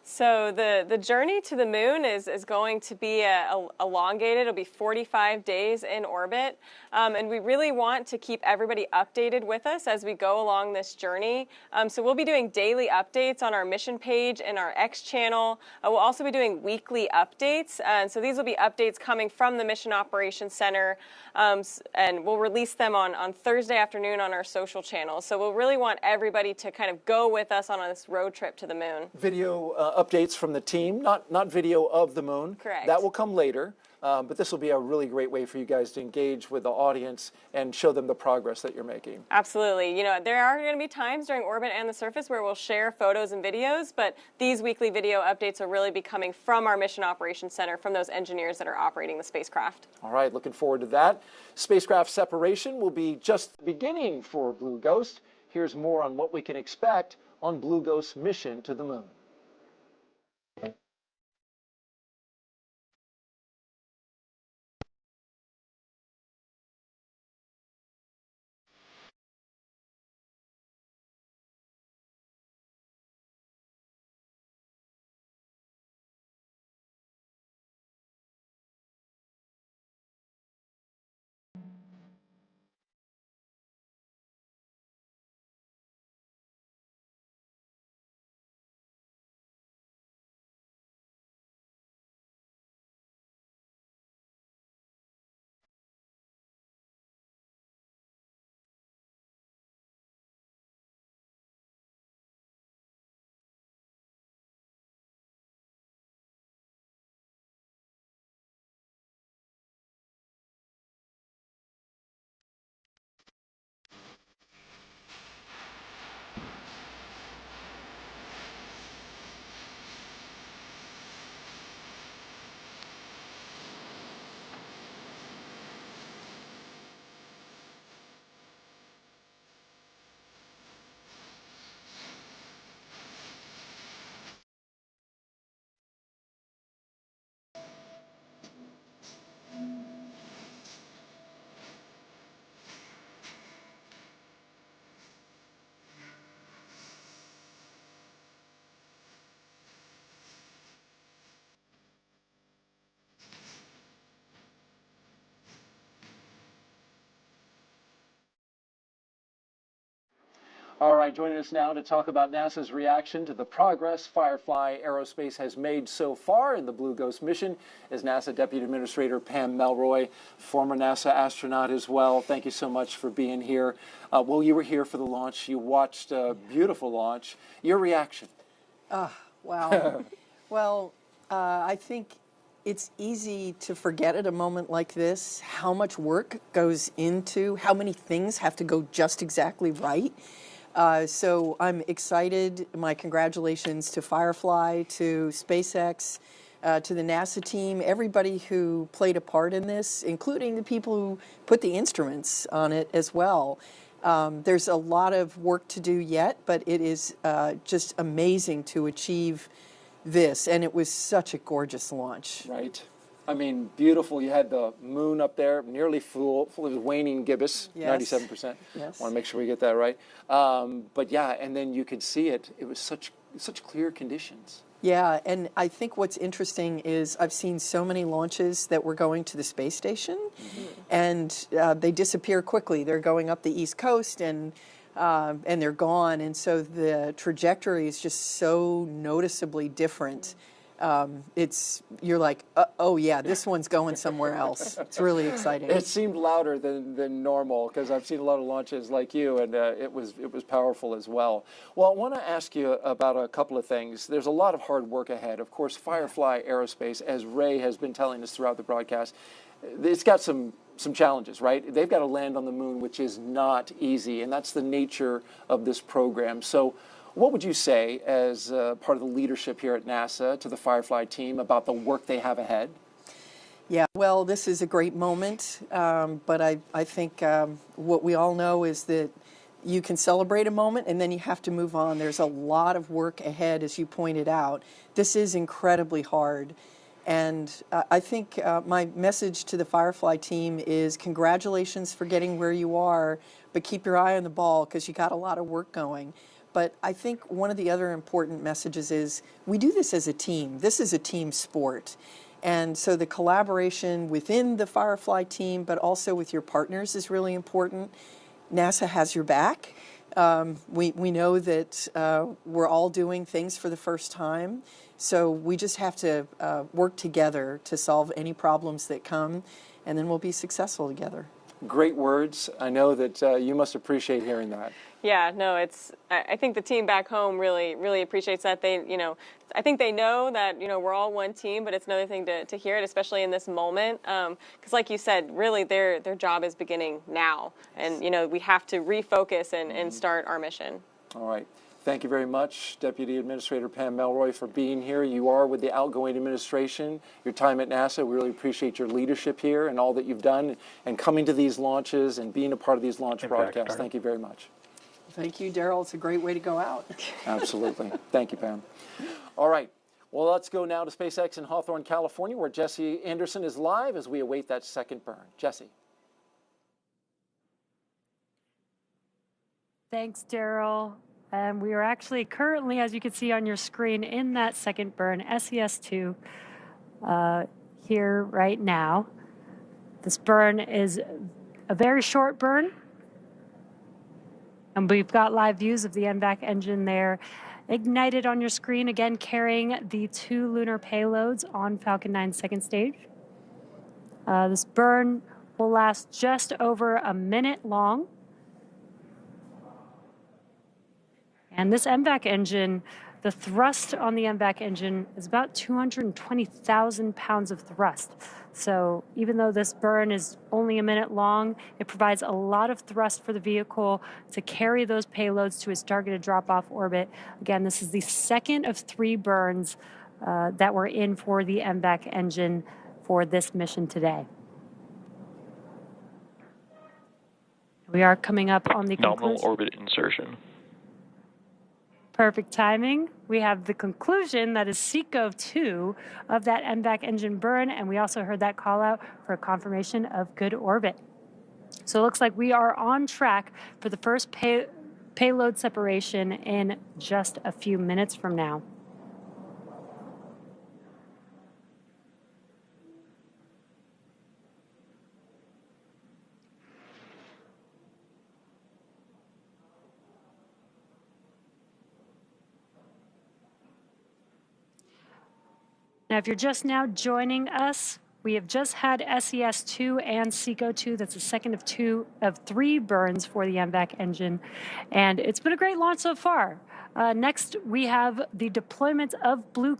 So the journey to the moon is going to be elongated. It'll be 45 days in orbit. And we really want to keep everybody updated with us as we go along this journey. So we'll be doing daily updates on our mission page and our X channel. We'll also be doing weekly updates. And so these will be updates coming from the Mission Operations Center. And we'll release them on Thursday afternoon on our social channels. So we'll really want everybody to kind of go with us on this road trip to the moon. Video updates from the team, not video of the moon. Correct. That will come later, but this will be a really great way for you guys to engage with the audience and show them the progress that you're making. Absolutely. You know, there are going to be times during orbit and the surface where we'll share photos and videos, but these weekly video updates will really be coming from our Mission Operations Center, from those engineers that are operating the spacecraft. All right, looking forward to that. Spacecraft separation will be just the beginning for Blue Ghost. Here's more on what we can expect on Blue Ghost's mission to the moon. All right, joining us now to talk about NASA's reaction to the progress Firefly Aerospace has made so far in the Blue Ghost mission is NASA Deputy Administrator Pam Melroy, former NASA astronaut as well. Thank you so much for being here. Well, you were here for the launch. You watched a beautiful launch. Your reaction? Wow. Well, I think it's easy to forget at a moment like this how much work goes into, how many things have to go just exactly right. So I'm excited. My congratulations to Firefly, to SpaceX, to the NASA team, everybody who played a part in this, including the people who put the instruments on it as well. There's a lot of work to do yet, but it is just amazing to achieve this, and it was such a gorgeous launch. Right. I mean, beautiful. You had the moon up there, nearly full of waning gibbous, Yes. 97%. Yes. Want to make sure we get that right. But yeah, and then you could see it. It was such clear conditions. Yeah, and I think what's interesting is I've seen so many launches that were going to the space station, and they disappear quickly. They're going up the East Coast, and they're gone. And so the trajectory is just so noticeably different. You're like, oh yeah, this one's going somewhere else. It's really exciting. It seemed louder than normal because I've seen a lot of launches like you, and it was powerful as well. Well, I want to ask you about a couple of things. There's a lot of hard work ahead. Of course, Firefly Aerospace, as Ray has been telling us throughout the broadcast, it's got some challenges, right? They've got to land on the moon, which is not easy, and that's the nature of this program. So what would you say as part of the leadership here at NASA to the Firefly team about the work they have ahead? Yeah, well, this is a great moment, but I think what we all know is that you can celebrate a moment and then you have to move on. There's a lot of work ahead, as you pointed out. This is incredibly hard. And I think my message to the Firefly team is congratulations for getting where you are, but keep your eye on the ball because you got a lot of work going. But I think one of the other important messages is we do this as a team. This is a team sport. And so the collaboration within the Firefly team, but also with your partners is really important. NASA has your back. We know that we're all doing things for the first time. So we just have to work together to solve any problems that come, and then we'll be successful together. Great words. I know that you must appreciate hearing that. Yeah, no, I think the team back home really appreciates that. I think they know that, we're all one team, but it's another thing to hear it, especially in this moment. Because like you said, really their job is beginning now. And, we have to refocus and start our mission. All right. Thank you very much, Deputy Administrator Pam Melroy, for being here. You are with the outgoing administration. Your time at NASA, we really appreciate your leadership here and all that you've done and coming to these launches and being a part of these launch broadcasts. Thank you very much. Thank you, Daryl. It's a great way to go out. Absolutely. Thank you, Pam. All right. Well, let's go now to SpaceX in Hawthorne, California, where Jesse Anderson is live as we await that second burn. Jesse. Thanks, Daryl. We are actually currently, as you can see on your screen, in that second burn, SES-2, here right now. This burn is a very short burn, and we've got live views of the NVAC engine there ignited on your screen, again carrying the 2 lunar payloads on Falcon 9's second stage. This burn will last just over a minute long. And this MVAC engine, the thrust on the MVAC engine is about 220,000 pounds of thrust. So even though this burn is only a minute long, it provides a lot of thrust for the vehicle to carry those payloads to its targeted drop-off orbit. Again, this is the second of 3 burns that were in for the MVAC engine for this mission today. We are coming up on the nominal orbit insertion. Perfect timing. We have the conclusion that is MECO-2 of that MVAC engine burn, and we also heard that call out for a confirmation of good orbit. So it looks like we are on track for the first payload separation in just a few minutes from now. Now, if you're just now joining us, we have just had SES-2 and MECO-2. That's the second of 3 burns for the MVAC engine, and it's been a great launch so far. Next, we have the deployment of Blue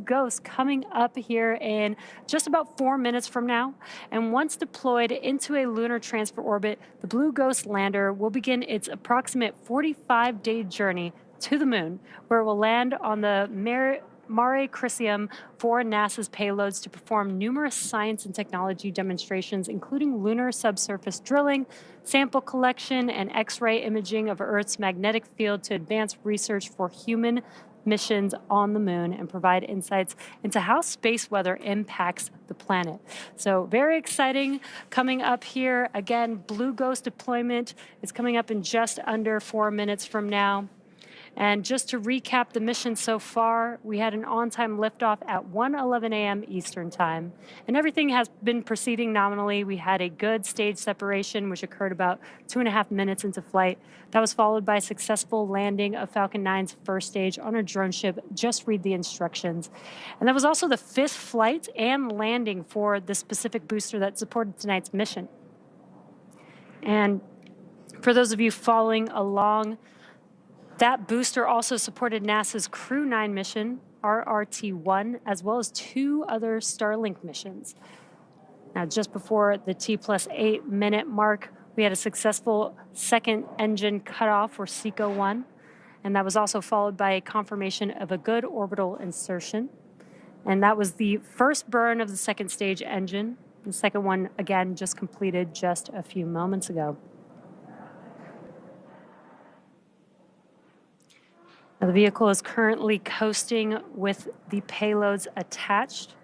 Ghost coming up here in just about 4 minutes from now. And once deployed into a lunar transfer orbit, the Blue Ghost lander will begin its approximate 45-day journey to the moon, where it will land on the Mare Crisium for NASA's payloads to perform numerous science and technology demonstrations, including lunar subsurface drilling, sample collection, and X-ray imaging of Earth's magnetic field to advance research for human missions on the moon and provide insights into how space weather impacts the planet. So very exciting coming up here. Again, Blue Ghost deployment is coming up in just under 4 minutes from now. And just to recap the mission so far, we had an on-time liftoff at 1:11 a.m. Eastern Time. And everything has been proceeding nominally. We had a good stage separation, which occurred about 2.5 minutes into flight. That was followed by a successful landing of Falcon 9's first stage on a drone ship. Just read the instructions. And that was also the 5th flight and landing for the specific booster that supported tonight's mission. And for those of you following along, that booster also supported NASA's Crew 9 mission, RRT-1, as well as 2 other Starlink missions. Now, just before the T+8 minute mark, we had a successful second engine cutoff for SECO-1, and that was also followed by a confirmation of a good orbital insertion. And that was the first burn of the second stage engine. The second one, again, just completed just a few moments ago. Now, the vehicle is currently coasting with the payloads attached.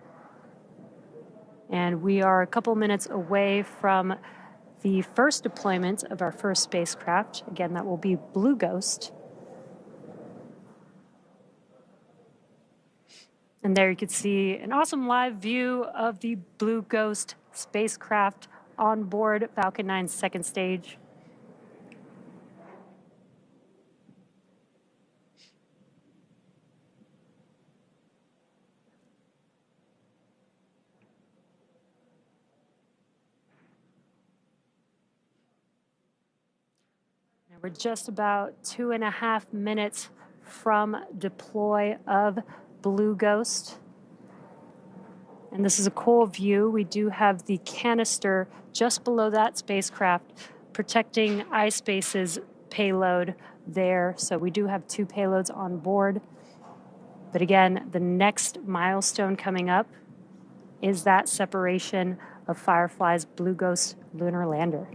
And we are a couple minutes away from the first deployment of our first spacecraft. Again, that will be Blue Ghost. And there you can see an awesome live view of the Blue Ghost spacecraft on board Falcon 9's second stage. And we're just about 2.5 minutes from deploy of Blue Ghost. And this is a cool view. We do have the canister just below that spacecraft protecting iSpace's payload there. So we do have 2 payloads on board. But again, the next milestone coming up is that separation of Firefly's Blue Ghost lunar lander.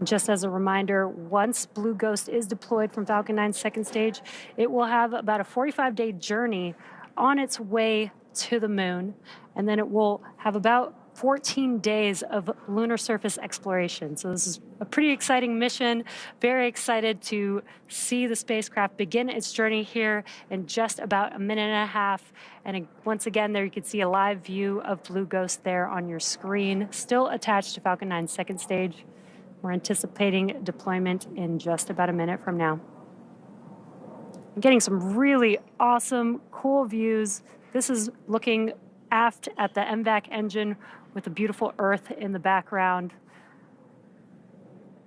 Just as a reminder, once Blue Ghost is deployed from Falcon 9's second stage, it will have about a 45-day journey on its way to the moon, and then it will have about 14 days of lunar surface exploration. So this is a pretty exciting mission. Very excited to see the spacecraft begin its journey here in just about 1.5 minutes. And once again, there you can see a live view of Blue Ghost there on your screen, still attached to Falcon 9's second stage. We're anticipating deployment in just about a minute from now. I'm getting some really awesome, cool views. This is looking aft at the MVAC engine with a beautiful Earth in the background.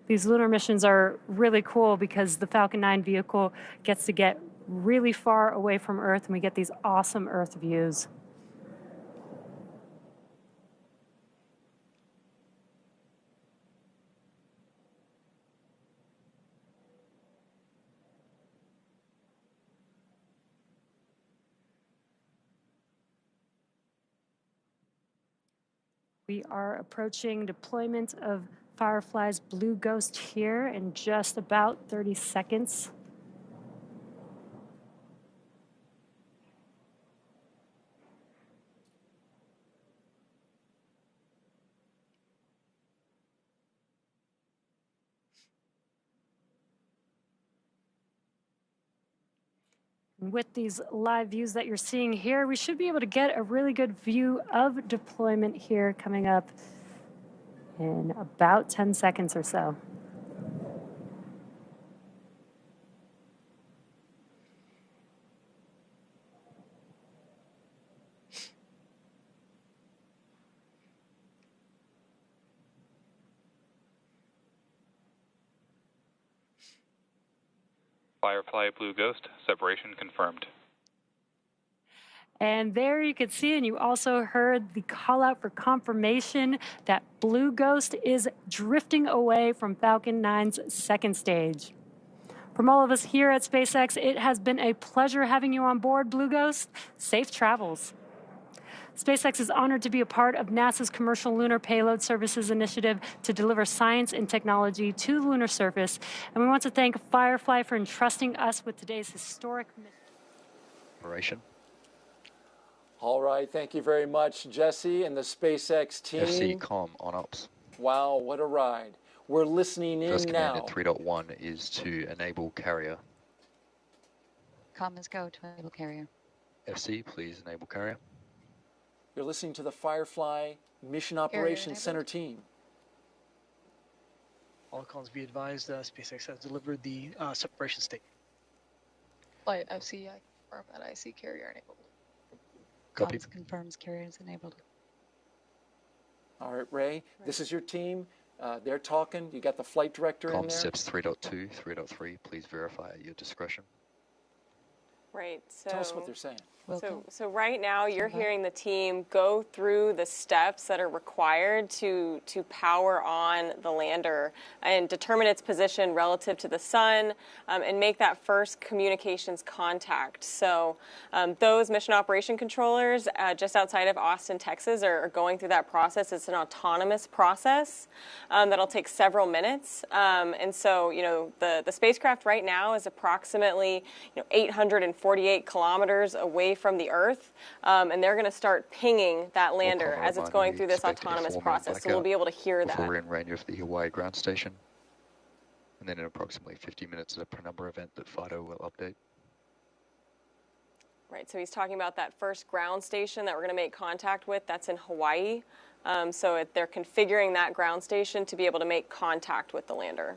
These lunar missions are really cool because the Falcon 9 vehicle gets to get really far away from Earth, and we get these awesome Earth views. We are approaching deployment of Firefly's Blue Ghost here in just about 30 seconds. With these live views that you're seeing here, we should be able to get a really good view of deployment here coming up in about 10 seconds or so. Firefly Blue Ghost, separation confirmed. And there you could see, and you also heard the call out for confirmation that Blue Ghost is drifting away from Falcon 9's second stage. From all of us here at SpaceX, it has been a pleasure having you on board, Blue Ghost. Safe travels. SpaceX is honored to be a part of NASA's Commercial Lunar Payload Services initiative to deliver science and technology to the lunar surface. And we want to thank Firefly for entrusting us with today's historic Operation. All right, thank you very much, Jesse and the SpaceX team. FC COM on ops. Wow, what a ride. We're listening in First command now. at 3.1 is to enable carrier. COM is go to enable carrier. FC, please enable carrier. You're listening to the Firefly Mission Operations Center team. All comms be advised, SpaceX has delivered the separation state. Flight FC, I confirm that I see carrier enabled. Copy. Comms confirms carrier is enabled. All right, Ray, this is your team. They're talking. You got the flight director in COM there. SIPs 3.2, 3.3, please verify at your discretion. Right. So Tell us what they're saying. So right now you're hearing the team go through the steps that are required to power on the lander and determine its position relative to the sun and make that first communications contact. So those mission operation controllers just outside of Austin, Texas are going through that process. It's an autonomous process that'll take several minutes. And so, the spacecraft right now is approximately 840 48 kilometers away from the Earth, and they're going to start pinging that lander as it's going through this autonomous process. So we'll be able to hear that. Before we're in range of the Hawaii ground station. And then in approximately 50 minutes, a penumbra event that FIDO will update. Right, so he's talking about that first ground station that we're going to make contact with. That's in Hawaii. They're configuring that ground station to be able to make contact with the lander.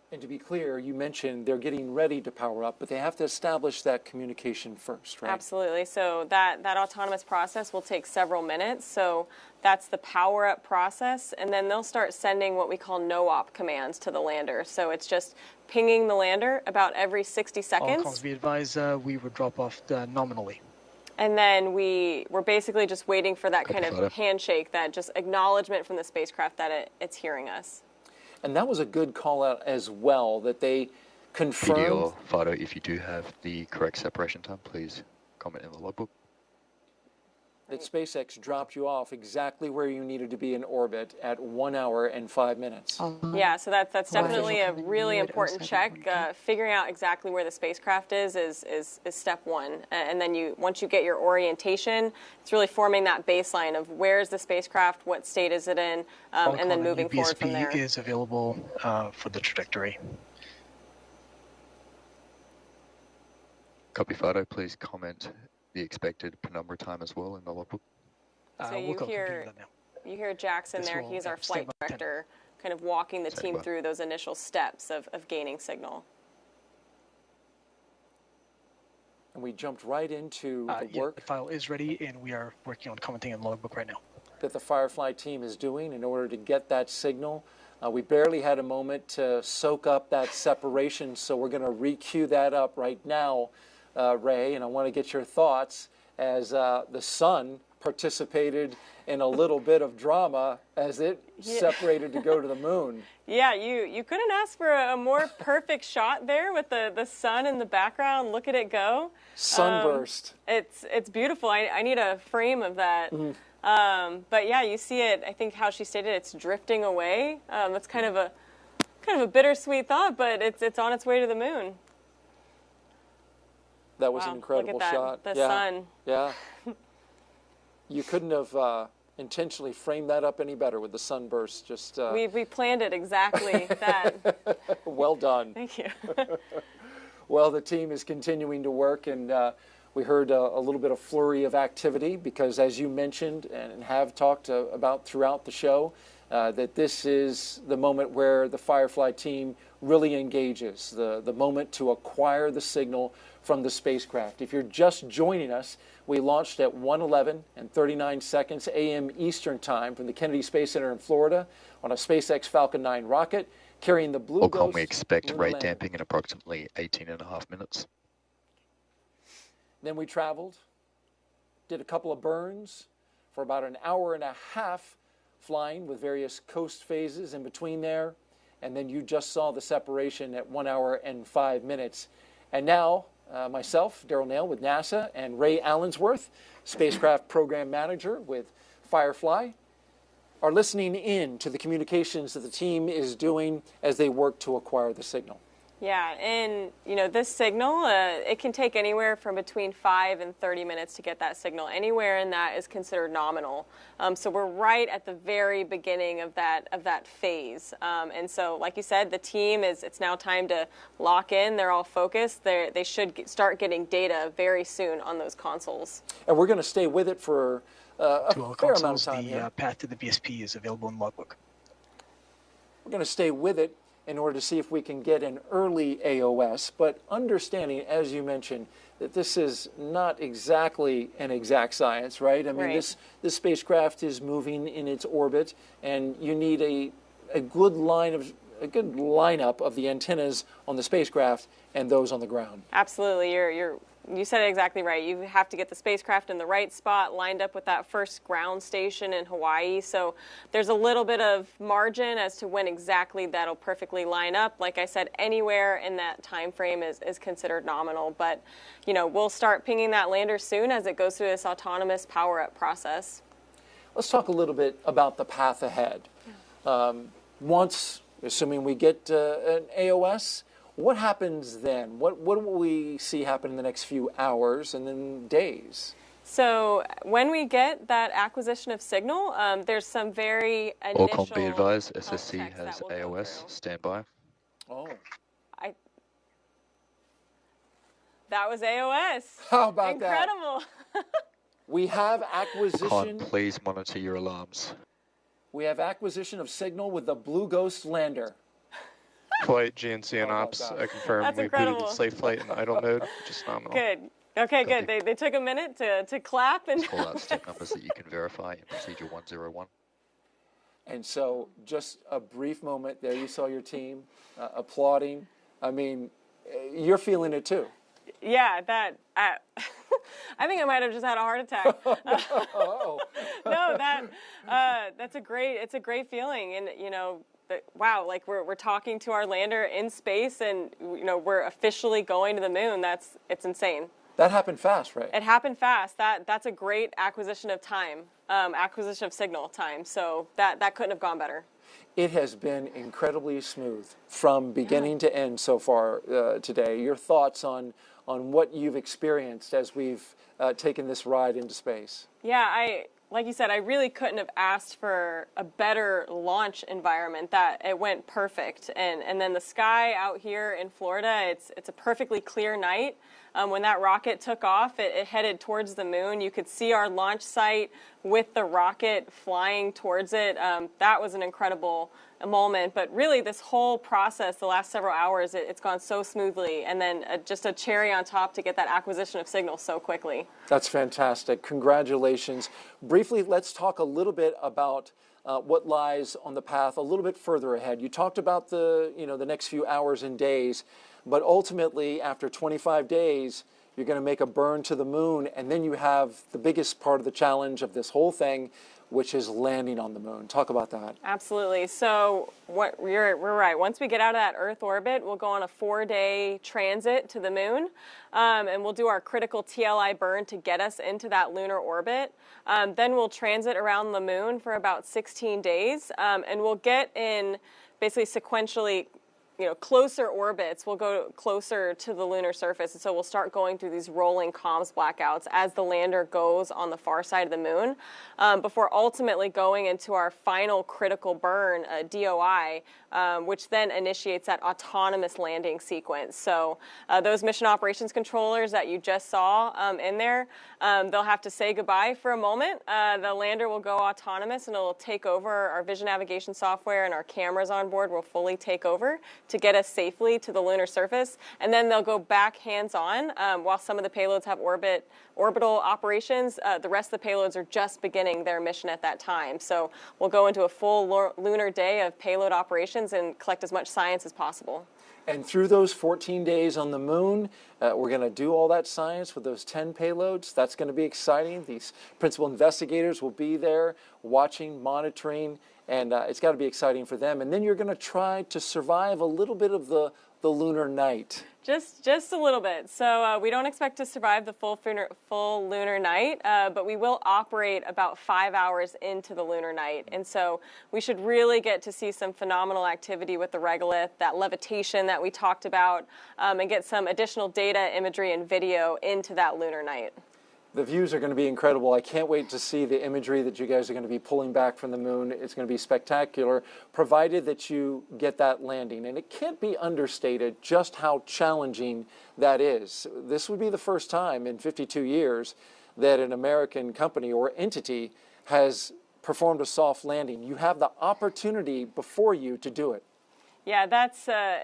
And to be clear, you mentioned they're getting ready to power up, but they have to establish that communication first, right? Absolutely. So that autonomous process will take several minutes. So that's the power up process. And then they'll start sending what we call no-op commands to the lander. So it's just pinging the lander about every 60 seconds. All comms be advised, we would drop off nominally. And then we're basically just waiting for that kind of handshake, that just acknowledgement from the spacecraft that it's hearing us. And that was a good call out as well, that they confirmed. PD or FIDO, if you do have the correct separation time, please comment in the logbook. That SpaceX dropped you off exactly where you needed to be in orbit at 1 hour and 5 minutes. Yeah, so that's definitely a really important check. Figuring out exactly where the spacecraft is step one. And then once you get your orientation, it's really forming that baseline of where's the spacecraft, what state is it in, and then moving forward from there. is available for the trajectory. Copy FIDO, please comment the expected penumbra time as well in the logbook. So you hear Jackson there. He's our flight director, kind of walking the team through those initial steps of gaining signal. And we jumped right into the work. The file is ready, and we are working on commenting in the logbook right now. That the Firefly team is doing in order to get that signal. We barely had a moment to soak up that separation, so we're going to re-cue that up right now. Ray, and I want to get your thoughts as the sun participated in a little bit of drama as it separated to go to the moon. Yeah, you couldn't ask for a more perfect shot there with the sun in the background. Look at it go. Sunburst. It's beautiful. I need a frame of that. But yeah, you see it. I think how she stated it's drifting away. That's kind of a bittersweet thought, but it's on its way to the moon. That was an incredible shot. The sun. Yeah. You couldn't have intentionally framed that up any better with the sunburst. Just we planned it exactly that. Well done. Thank you. Well, the team is continuing to work, and we heard a little bit of flurry of activity because, as you mentioned and have talked about throughout the show, that this is the moment where the Firefly team really engages, the moment to acquire the signal from the spacecraft. If you're just joining us, we launched at 1:11 and 39 seconds a.m. Eastern Time from the Kennedy Space Center in Florida on a SpaceX Falcon 9 rocket carrying the Blue Ghost. We expect rate damping in approximately 18.5 minutes. Then we traveled, did a couple of burns for about an hour and a half, flying with various coast phases in between there. And then you just saw the separation at 1 hour and 5 minutes. And now, myself, Daryl Nail with NASA, and Ray Allensworth, Spacecraft Program Manager with Firefly, are listening in to the communications that the team is doing as they work to acquire the signal. Yeah, and this signal, it can take anywhere from between 5 and 30 minutes to get that signal. Anywhere in that is considered nominal. So we're right at the very beginning of that phase. And so, like you said, the team it's now time to lock in. They're all focused. They should start getting data very soon on those consoles. And we're going to stay with it for a fair amount of time. The path to the VSP is available in logbook. We're going to stay with it in order to see if we can get an early AOS, but understanding, as you mentioned, that this is not exactly an exact science, right? I mean, this spacecraft is moving in its orbit, and you need a good lineup of the antennas on the spacecraft and those on the ground. Absolutely, you said it exactly right. You have to get the spacecraft in the right spot, lined up with that first ground station in Hawaii. So there's a little bit of margin as to when exactly that'll perfectly line up. Like I said, anywhere in that time frame is considered nominal. But we'll start pinging that lander soon as it goes through this autonomous power-up process. Let's talk a little bit about the path ahead. Once, assuming we get an AOS, What happens then? What will we see happen in the next few hours and then days? So when we get that acquisition of signal, there's some very initial... Allcom be advised, SSC has AOS, standby. Oh. That was AOS. How about Incredible. that? We have acquisition... Con, please monitor your alarms. We have acquisition of signal with the Blue Ghost lander. Flight, GNC, and ops. I confirm That's we incredible. booted safe flight in idle mode, which is phenomenal. Good. Okay, good. They took a minute to clap and... Call out step numbers that you can verify in procedure 101. And so just a brief moment there, you saw your team applauding. I mean, you're feeling it too. Yeah, I think I might have just had a heart attack. No, that's a great feeling, and you know, wow, like we're talking to our lander in space, and you know, we're officially going to the moon. It's insane. That happened fast, right? It happened fast. That's a great acquisition of time, acquisition of signal time. So that couldn't have gone better. It has been incredibly smooth from beginning to end so far today. Your thoughts on what you've experienced as we've taken this ride into space? Yeah, like you said, I really couldn't have asked for a better launch environment. That it went perfect, and then the sky out here in Florida, it's a perfectly clear night. When that rocket took off, it headed towards the moon. You could see our launch site with the rocket flying towards it. That was an incredible moment. But really, this whole process, the last several hours, it's gone so smoothly. And then just a cherry on top to get that acquisition of signal so quickly. That's fantastic. Congratulations. Briefly, let's talk a little bit about what lies on the path a little bit further ahead. You talked about the next few hours and days. But ultimately, after 25 days, you're going to make a burn to the moon, and then you have the biggest part of the challenge of this whole thing, which is landing on the moon. Talk about that. Absolutely. So we're right. Once we get out of that Earth orbit, we'll go on a 4-day transit to the moon, and we'll do our critical TLI burn to get us into that lunar orbit. Then we'll transit around the moon for about 16 days, and we'll get in basically sequentially closer orbits. We'll go closer to the lunar surface, and so we'll start going through these rolling comms blackouts as the lander goes on the far side of the moon, before ultimately going into our final critical burn, DOI, which then initiates that autonomous landing sequence. So those mission operations controllers that you just saw in there, they'll have to say goodbye for a moment. The lander will go autonomous, and it'll take over. Our vision navigation software and our cameras on board will fully take over to get us safely to the lunar surface, and then they'll go back hands-on. While some of the payloads have orbital operations, the rest of the payloads are just beginning their mission at that time. So we'll go into a full lunar day of payload operations and collect as much science as possible. And through those 14 days on the moon, we're going to do all that science with those 10 payloads. That's going to be exciting. These principal investigators will be there watching, monitoring, and it's got to be exciting for them. And then you're going to try to survive a little bit of the lunar night. Just a little bit. So we don't expect to survive the full lunar night, but we will operate about 5 hours into the lunar night. And so we should really get to see some phenomenal activity with the regolith, that levitation that we talked about, and get some additional data, imagery, and video into that lunar night. The views are going to be incredible. I can't wait to see the imagery that you guys are going to be pulling back from the moon. It's going to be spectacular, provided that you get that landing. And it can't be understated just how challenging that is. This would be the first time in 52 years that an American company or entity has performed a soft landing. You have the opportunity before you to do it. Yeah,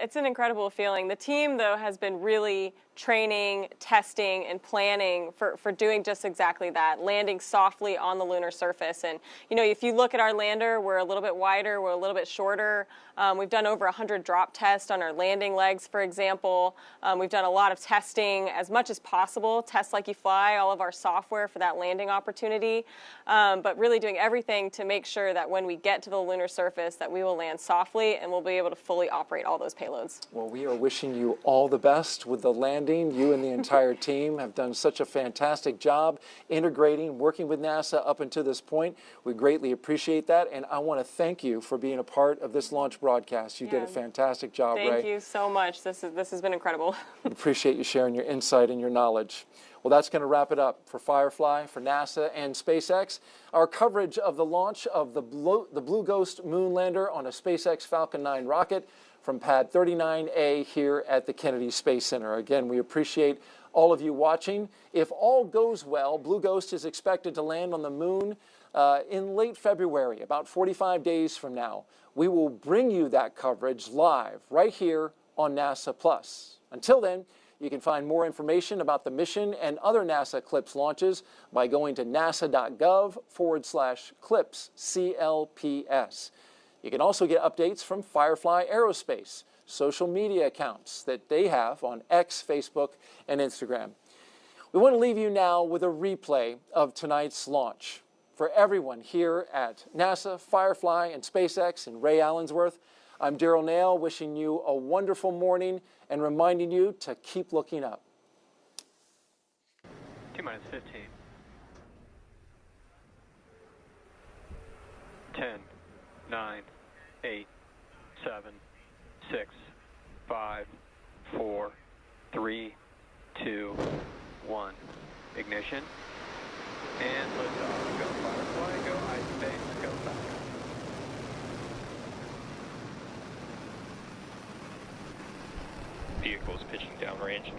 it's an incredible feeling. The team, though, has been really training, testing, and planning for doing just exactly that, landing softly on the lunar surface. And, if you look at our lander, we're a little bit wider, we're a little bit shorter. We've done over 100 drop tests on our landing legs, for example. We've done a lot of testing as much as possible, test like you fly, all of our software for that landing opportunity, but really doing everything to make sure that when we get to the lunar surface that we will land softly and we'll be able to fully operate all those payloads. Well, we are wishing you all the best with the landing landing. You and the entire team have done such a fantastic job integrating, working with NASA up until this point. We greatly appreciate that, and I want to thank you for being a part of this launch broadcast. You did a fantastic job, Ray. Thank you so much. This has been incredible. We appreciate you sharing your insight and your knowledge. Well, that's going to wrap it up for Firefly, for NASA, and SpaceX. Our coverage of the launch of the Blue Ghost moon lander on a SpaceX Falcon 9 rocket from pad 39A here at the Kennedy Space Center. Again, we appreciate all of you watching. If all goes well, Blue Ghost is expected to land on the moon in late February, about 45 days from now. We will bring you that coverage live right here on NASA Plus. Until then, you can find more information about the mission and other NASA CLPS launches by going to nasa.gov/CLPS, CLPS. You can also get updates from Firefly Aerospace, social media accounts that they have on X, Facebook, and Instagram. We want to leave you now with a replay of tonight's launch. For everyone here at NASA, Firefly, and SpaceX in Ray Allensworth, I'm Daryl Nail, wishing you a wonderful morning and reminding you to keep looking up. T-minus 15. 10, 9, 8, 7, 6, 5, 4, 3, 2, 1. Ignition. And liftoff. Go Firefly, go iSpace, go Falcon. Vehicles pitching downrange.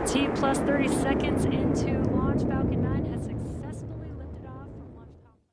T plus 30 seconds into launch, Falcon 9 has successfully lifted off from launch complex.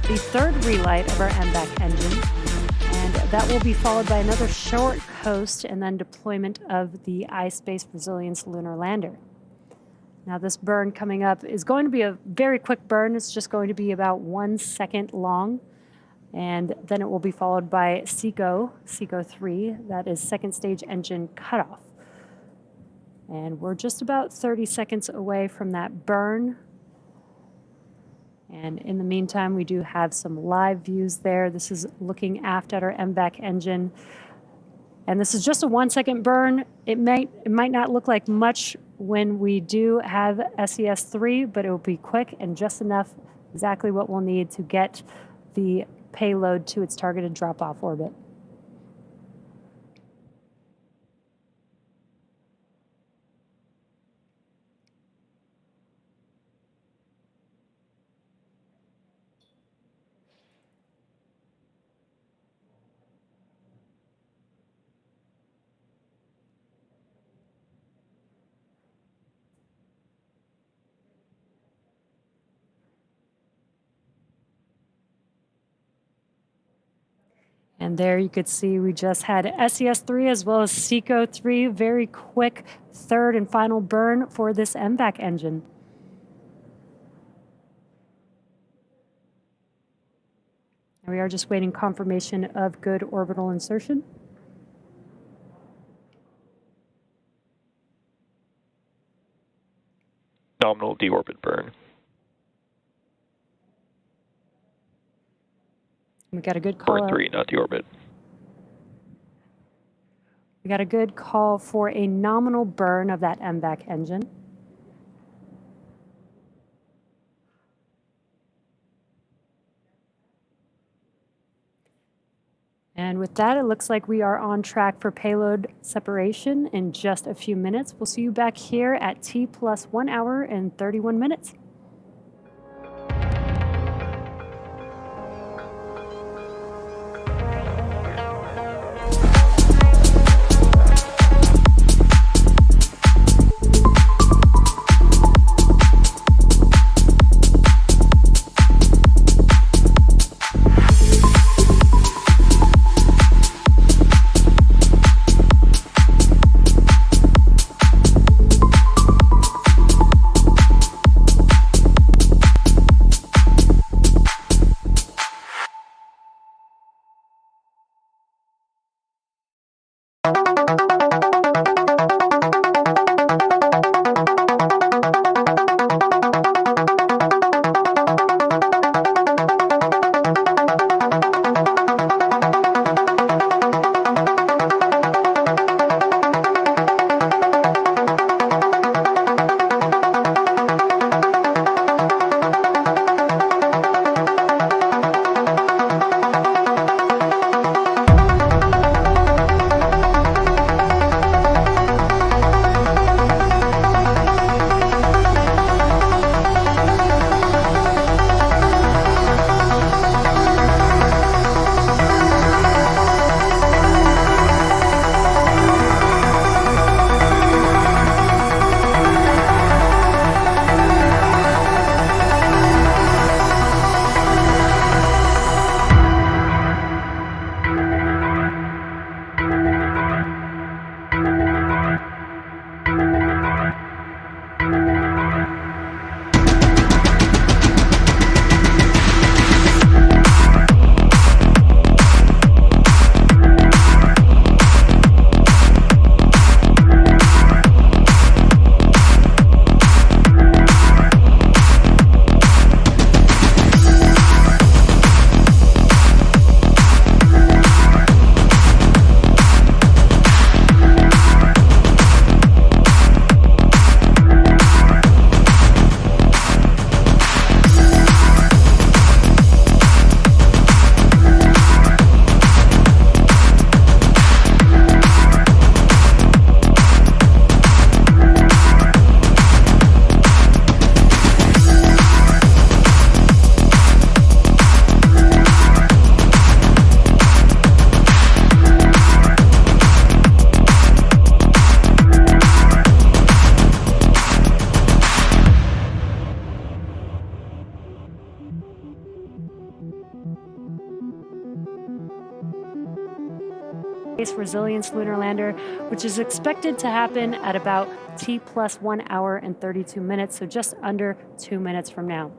The third relight of our MVAC engine, and that will be followed by another short coast and then deployment of the iSpace Resilience lunar lander. Now this burn coming up is going to be a very quick burn. It's just going to be about 1 second long, and then it will be followed by MECO 3, that is second stage engine cutoff. And we're just about 30 seconds away from that burn. And in the meantime, we do have some live views there. This is looking aft at our MVAC engine. And this is just a 1 second burn. It might not look like much when we do have SES-3, but it will be quick and just enough, exactly what we'll need to get the payload to its targeted drop-off orbit. And there you could see we just had SES-3 as well as MECO 3, very quick third and final burn for this MVAC engine. And we are just waiting confirmation of good orbital insertion. Nominal deorbit burn. We got a good call. Burn 3, not deorbit. We got a good call for a nominal burn of that MVAC engine. And with that, it looks like we are on track for payload separation in just a few minutes. We'll see you back here at T plus 1 hour and 31 minutes. Resilience Lunar Lander, which is expected to happen at about T plus 1 hour and 32 minutes, so just under 2 minutes from now.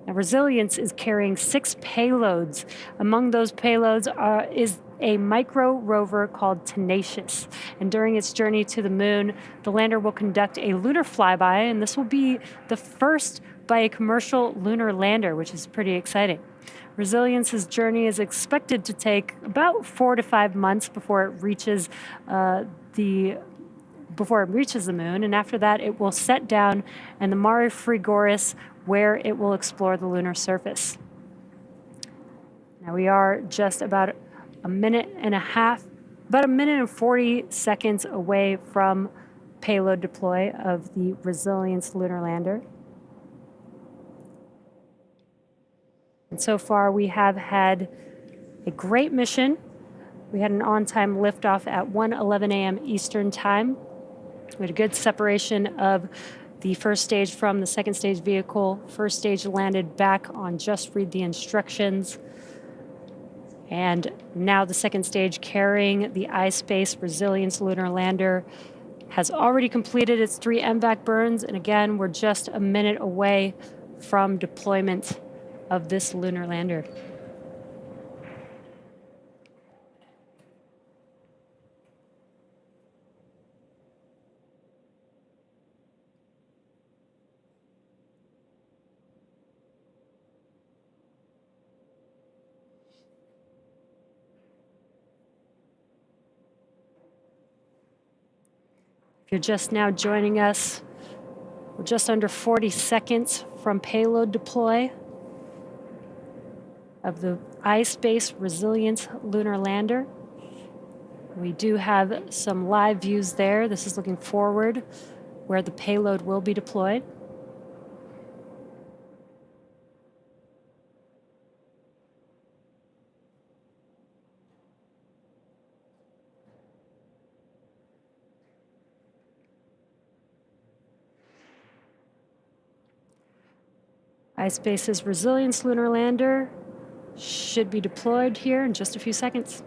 Now, Resilience is carrying 6 payloads. Among those payloads is a micro rover called Tenacious. And during its journey to the moon, the lander will conduct a lunar flyby, and this will be the first by a commercial lunar lander, which is pretty exciting. Resilience's journey is expected to take about 4 to 5 months before it reaches the moon, and after that it will set down in the Mare Frigoris, where it will explore the lunar surface. Now we are just about a minute and 40 seconds away from payload deploy of the Resilience lunar lander. And so far we have had a great mission. We had an on-time liftoff at 1:11 a.m. Eastern Time. We had a good separation of the first stage from the second stage vehicle. First stage landed back on just read the instructions. And now the second stage, carrying the iSpace Resilience lunar lander, has already completed its 3 MVAC burns. And again, we're just a minute away from deployment of this lunar lander. If you're just now joining us, we're just under 40 seconds from payload deploy of the iSpace Resilience lunar lander. We do have some live views there. This is looking forward, where the payload will be deployed. iSpace's Resilience lunar lander should be deployed here in just a few seconds.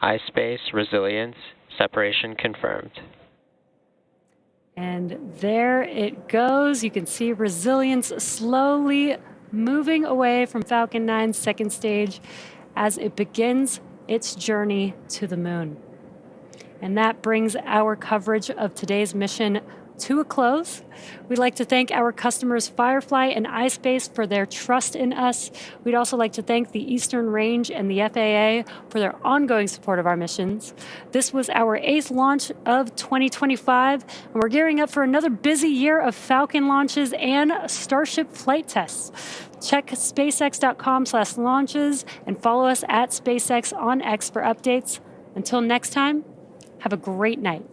iSpace Resilience separation confirmed. And there it goes. You can see Resilience slowly moving away from Falcon 9's second stage as it begins its journey to the moon. And that brings our coverage of today's mission to a close. We'd like to thank our customers Firefly and iSpace for their trust in us. We'd also like to thank the Eastern Range and the FAA for their ongoing support of our missions. This was our 8th launch of 2025, and we're gearing up for another busy year of Falcon launches and Starship flight tests. Check SpaceX.com/launches and follow us at SpaceX on X for updates. Until next time, have a great night.